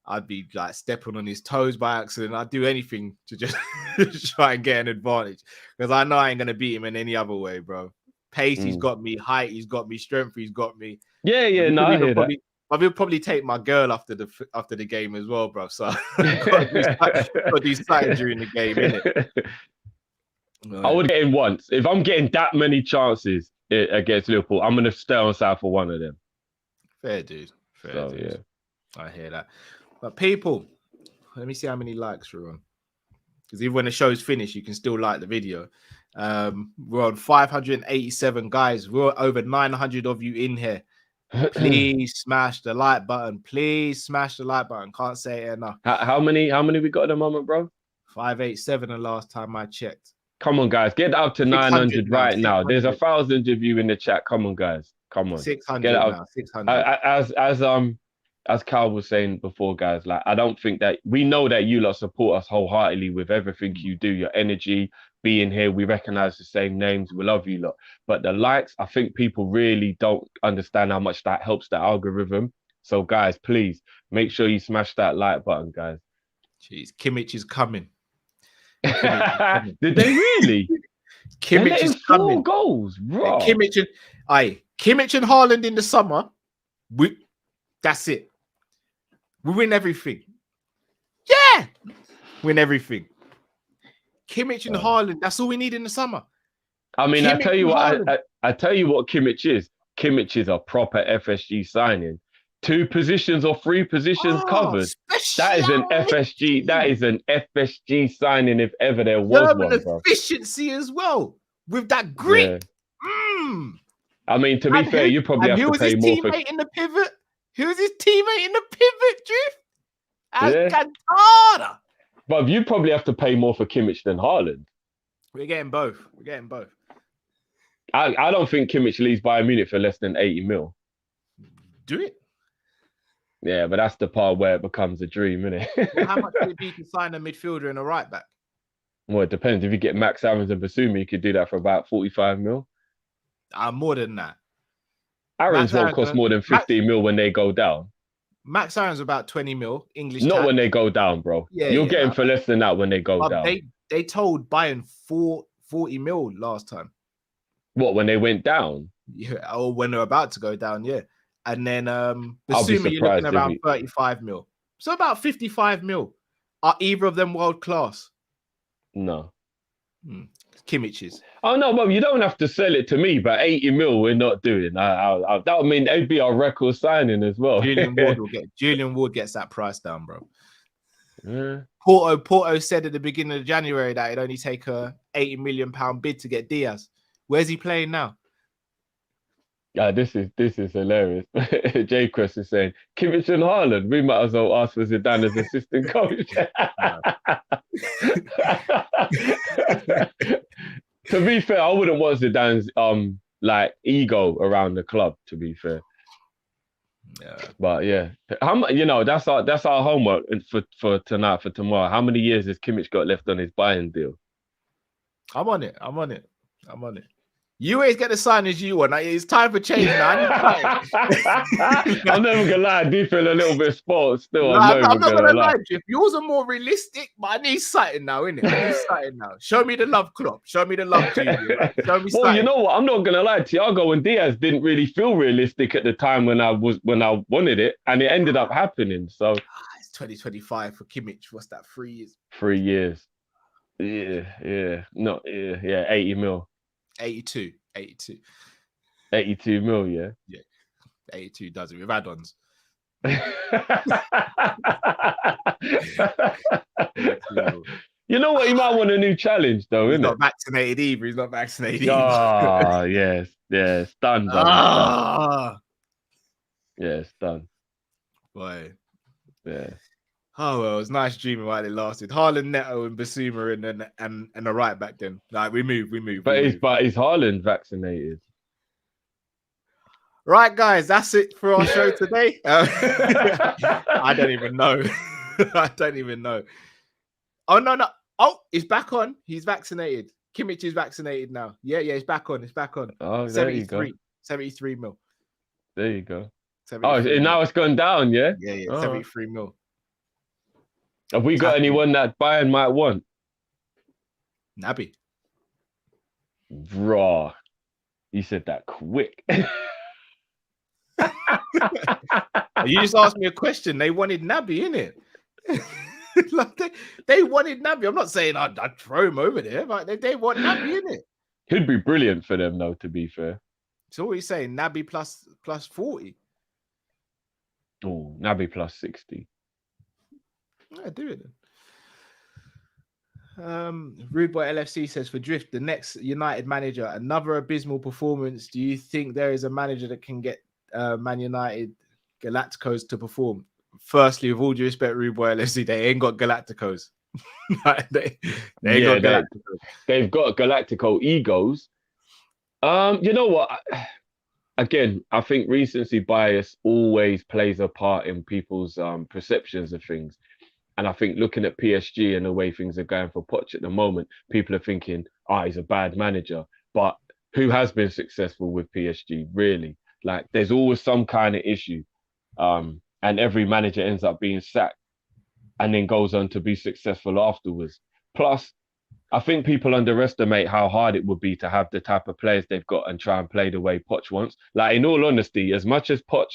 I'd be like stepping on his toes by accident. I'd do anything to just try and get an advantage because I know I ain't gonna beat him in any other way, bro. Pace, he's got me. Height, he's got me. Strength, he's got me. Yeah. No, I hear that. But he'll probably take my girl after the game as well, bro. So got to do something during the game, innit? I would get in once. If I'm getting that many chances against Liverpool, I'm gonna stay on side for one of them. Fair dude. Fair dude. Yeah. I hear that. But people, let me see how many likes we're on. Because even when the show's finished, you can still like the video. We're on 587 guys. We're over 900 of you in here. Please smash the like button. Please smash the like button. Can't say it enough. How many we got at the moment, bro? 587 the last time I checked. Come on, guys. Get up to 900 right now. There's 1,000 of you in the chat. Come on, guys. Come on. 600 Get up. now. 600. As Carl was saying before, guys, like, I don't think that we know that you lot support us wholeheartedly with everything you do, your energy, being here. We recognize the same names. We love you lot. But the likes, I think people really don't understand how much that helps the algorithm. So, guys, please make sure you smash that like button, guys. Jeez, Kimmich is coming. Did they really? Kimmich is coming. 4 goals, bro. Kimmich and Haaland in the summer. That's it. We win everything. Yeah, win everything. Kimmich and Haaland. That's all we need in the summer. I mean, Kimmich I tell you what Kimmich is. Kimmich is a proper FSG signing. 2 positions or 3 positions covered. That is an FSG. That is an FSG signing if ever there was one, bro. Efficiency as well with that grit. Yeah. I mean, to be fair, you probably have to pay more for. In the pivot. Who's his teammate in the pivot, Drift? Alcantara. But you probably have to pay more for Kimmich than Haaland. We're getting both. I don't think Kimmich leaves Bayern Munich for less than 80 mil. Do it. Yeah, but that's the part where it becomes a dream, isn't it? Well, how much would it be to sign a midfielder and a right back? Well, it depends. If you get Max Aarons and Basuma, you could do that for about 45 mil. More than that. Aarons won't cost more than 15 mil when they go down. Max Aarons about 20 mil. English. Not when they go down, bro. You'll get him for less than that when they go down. They told Bayern 40 mil last time. What, when they went down? Yeah, or when they're about to go down, yeah. And then Basuma, you're looking around 35 mil. So about 55 mil. Are either of them world class? No. Kimmich's. Oh no, but you don't have to sell it to me. But 80 mil, we're not doing. That would mean it'd be our record signing as well. Julian Ward gets that price down, bro. Yeah. Porto said at the beginning of January that it'd only take a £80 million bid to get Diaz. Where's he playing now? Yeah, this is hilarious. Jay Crest is saying, Kimmich and Haaland, we might as well ask for Zidane as assistant coach. To be fair, I wouldn't want Zidane's ego around the club, to be fair. Yeah. But yeah. That's our homework for tonight, for tomorrow. How many years has Kimmich got left on his Bayern deal? I'm on it. You always get the signings you want. Like, it's time for change now. I need I'm never gonna lie, I do feel a little bit spoiled still. No, I'm not I'm even not gonna gonna lie. lie, Jeff. Yours are more realistic, but I need something now, innit? I need something now. Show me the love, Klopp. Show me the love, Junior. Like, show me Well, something. you know what? I'm not gonna lie. Thiago and Diaz didn't really feel realistic at the time when I wanted it, and it ended up happening. So It's 2025 for Kimmich. What's that? 3 years. 3 years. Yeah. 80 mil. 82 mil, yeah. 82 does it with add-ons. You know what? He might want a new challenge, though, He's isn't not it? vaccinated either. He's not vaccinated either. Ah, yes, done, brother. Ah, Yes, done. boy. Yeah. Oh well, it was nice dreaming while it lasted. Haaland, Neto, and Basuma, and a right back. Then, like we move. But is Haaland vaccinated? Right, guys, that's it for our show today. I don't even know. I don't even know. Oh no! Oh, he's back on. He's vaccinated. Kimmich is vaccinated now. Yeah, he's back on. It's back on. Oh, there you go. 73 mil. There you go. 73 Oh, now it's gone down, yeah? Yeah, Oh. 73 mil. Have we got anyone that Bayern might want? Naby. Raw. You said that quick. You just asked me a question. They wanted Naby, innit? Like they wanted Naby. I'm not saying I'd throw him over there, but they want Naby, innit? Could be brilliant for them, though, to be fair. So what are you saying? Naby plus 40? Oh, Naby plus 60. Yeah, do it then. Rude Boy LFC says for Drift, the next United manager, another abysmal performance. Do you think there is a manager that can get Man United Galacticos to perform? Firstly, with all due respect, Rude Boy LFC, they ain't got Galacticos. they ain't got Galacticos. They've got Galactico egos. You know what? Again, I think recency bias always plays a part in people's perceptions of things. And I think looking at PSG and the way things are going for Poch at the moment, people are thinking, he's a bad manager. But who has been successful with PSG, really? Like, there's always some kind of issue. And every manager ends up being sacked and then goes on to be successful afterwards. Plus, I think people underestimate how hard it would be to have the type of players they've got and try and play the way Poch wants. Like, in all honesty, as much as Poch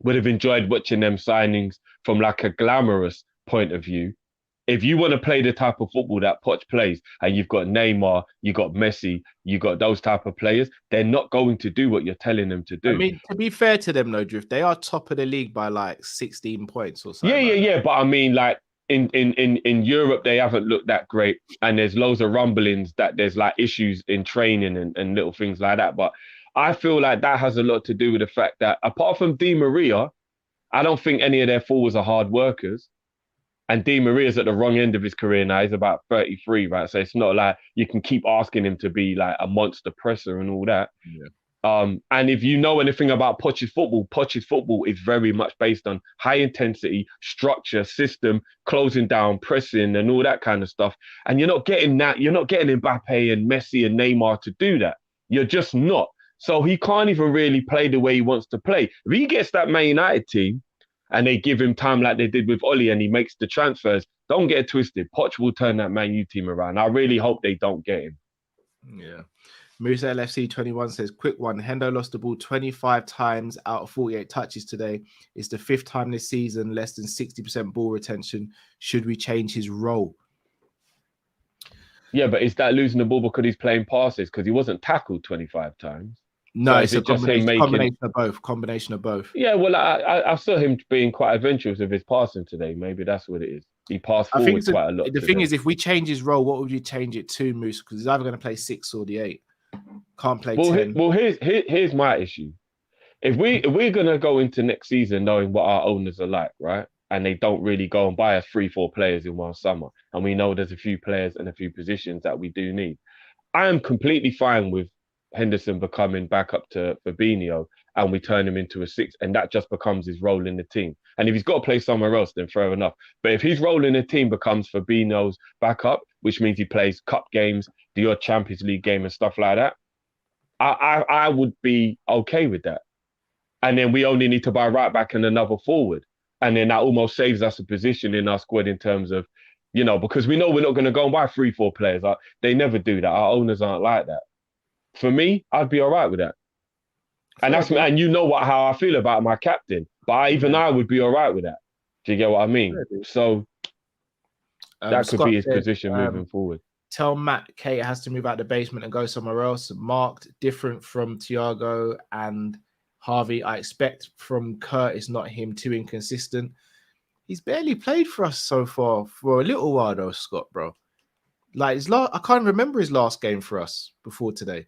would have enjoyed watching them signings from like a glamorous point of view, if you want to play the type of football that Poch plays and you've got Neymar, you got Messi, you got those type of players, they're not going to do what you're telling them to do. I mean, to be fair to them, though, Drift, they are top of the league by like 16 points or something. Yeah. But I mean, like in Europe, they haven't looked that great. And there's loads of rumblings that there's like issues in training and little things like that. But I feel like that has a lot to do with the fact that apart from Di Maria, I don't think any of their forwards are hard workers. And Di Maria's at the wrong end of his career now. He's about 33, right? So it's not like you can keep asking him to be like a monster presser and all that. Yeah. And if you know anything about Poch's football is very much based on high intensity, structure, system, closing down, pressing, and all that kind of stuff. And you're not getting that. You're not getting Mbappe and Messi and Neymar to do that. You're just not. So he can't even really play the way he wants to play. If he gets that Man United team, and they give him time like they did with Oli and he makes the transfers, don't get it twisted. Poch will turn that Man U team around. I really hope they don't get him. Yeah. Musa LFC 21 says, quick one. Hendo lost the ball 25 times out of 48 touches today. It's the 5th time this season, less than 60% ball retention. Should we change his role? Yeah, but is that losing the ball because he's playing passes? Because he wasn't tackled 25 times. No, so it's a combination of both. Yeah, well, I saw him being quite adventurous with his passing today. Maybe that's what it is. He passed forward quite a lot. The thing is, if we change his role, what would you change it to, Moose? Because he's either going to play 6 or the 8. Can't play 10. Here's my issue. If we're going to go into next season knowing what our owners are like, right? And they don't really go and buy us 3-4 players in one summer. And we know there's a few players and a few positions that we do need. I am completely fine with Henderson becoming back up to Fabinho and we turn him into a 6 and that just becomes his role in the team. And if he's got to play somewhere else, then fair enough. But if his role in the team becomes Fabinho's backup, which means he plays cup games, the odd Champions League game and stuff like that, I would be okay with that. And then we only need to buy right back and another forward. And then that almost saves us a position in our squad in terms of, because we know we're not going to go and buy 3-4 players. They never do that. Our owners aren't like that. For me, I'd be all right with that. And and you know how I feel about my captain. But I would be all right with that. Do you get what I mean? So that could be his position moving forward. Tell Matt Kate has to move out the basement and go somewhere else. Marked different from Thiago and Harvey. I expect from Curtis, not him, too inconsistent. He's barely played for us so far for a little while though, Scott, bro. Like I can't remember his last game for us before today.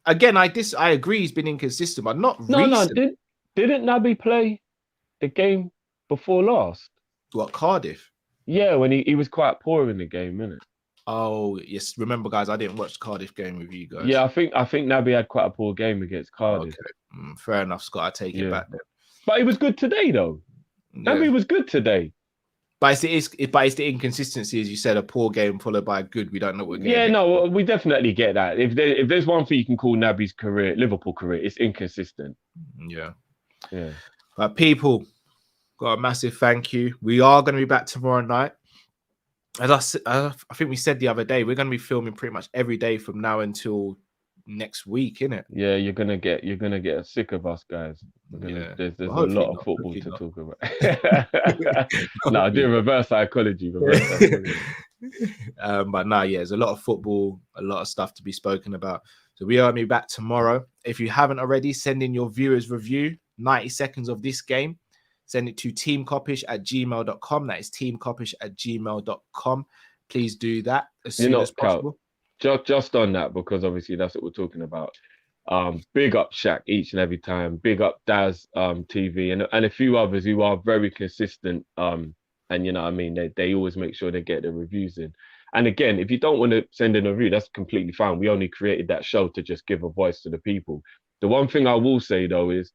Again, I agree he's been inconsistent, but not recent. No. Didn't Naby play the game before last? What, Cardiff? Yeah, when he was quite poor in the game, innit? Oh, yes. Remember, guys, I didn't watch the Cardiff game with you guys. Yeah, I think Naby had quite a poor game against Cardiff. Okay. Fair enough, Scott. I take it back then. But he was good today, though. Yeah. Naby was good today. But it's the inconsistency, as you said, a poor game followed by a good. We don't know what game. Yeah, no, we definitely get that. If there's one thing you can call Naby's career, Liverpool career, it's inconsistent. Yeah. Yeah. But people, got a massive thank you. We are going to be back tomorrow night. As I think we said the other day, we're going to be filming pretty much every day from now until next week, innit? Yeah, you're gonna get sick of us, guys. There's a lot of football to talk about. No, I do reverse psychology. But no, there's a lot of football, a lot of stuff to be spoken about. So we are going to be back tomorrow. If you haven't already, send in your viewers review, 90 seconds of this game. Send it to teamkopish@gmail.com. That is teamkopish@gmail.com. Please do that as soon as possible. Just on that, because obviously that's what we're talking about. Big up Shaq each and every time. Big up Daz TV and a few others who are very consistent. And you know what I mean, they always make sure they get the reviews in. And again, if you don't want to send in a review, that's completely fine. We only created that show to just give a voice to the people. The one thing I will say though is,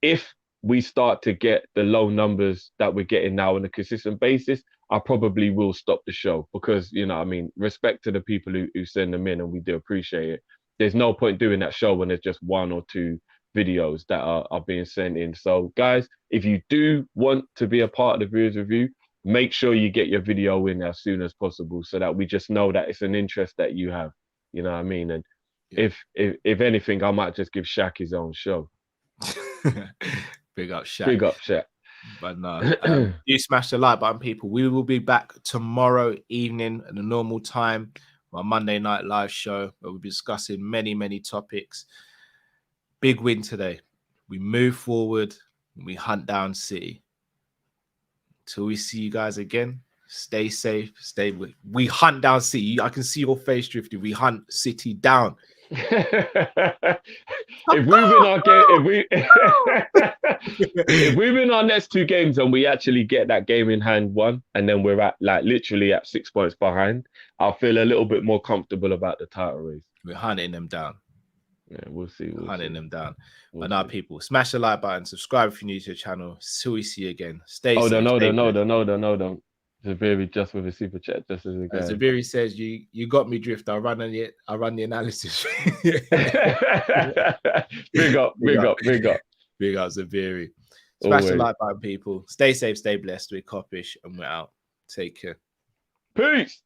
if we start to get the low numbers that we're getting now on a consistent basis, I probably will stop the show, because, you know what I mean, respect to the people who send them in, and we do appreciate it. There's no point doing that show when there's just 1 or 2 videos that are being sent in. So guys, if you do want to be a part of the viewers review, make sure you get your video in as soon as possible, so that we just know that it's an interest that you have. You know what I mean? And if anything, I might just give Shaq his own show. Big up Shaq. Big up Shaq. But no, you smash the like button, people. We will be back tomorrow evening at the normal time, our Monday night live show, where we'll be discussing many, many topics. Big win today. We move forward. We hunt down City. Till we see you guys again, stay safe, stay with. We hunt down City. I can see your face drifting. We hunt City down. If we win our next 2 games and we actually get that game in hand won, and then we're at literally at 6 points behind, I'll feel a little bit more comfortable about the title race. We're hunting them down. Yeah, we'll see. Hunting them down. But now, people, smash the like button, subscribe if you're new to the channel. Till we see you again. Stay safe. No. Zabiri just with a super chat, just as a guy. Zabiri says, you got me drift. I run the analysis. Big up, Zabiri. Smash the like button, people. Stay safe, stay blessed. We're Kop-Ish, and we're out. Take care. Peace.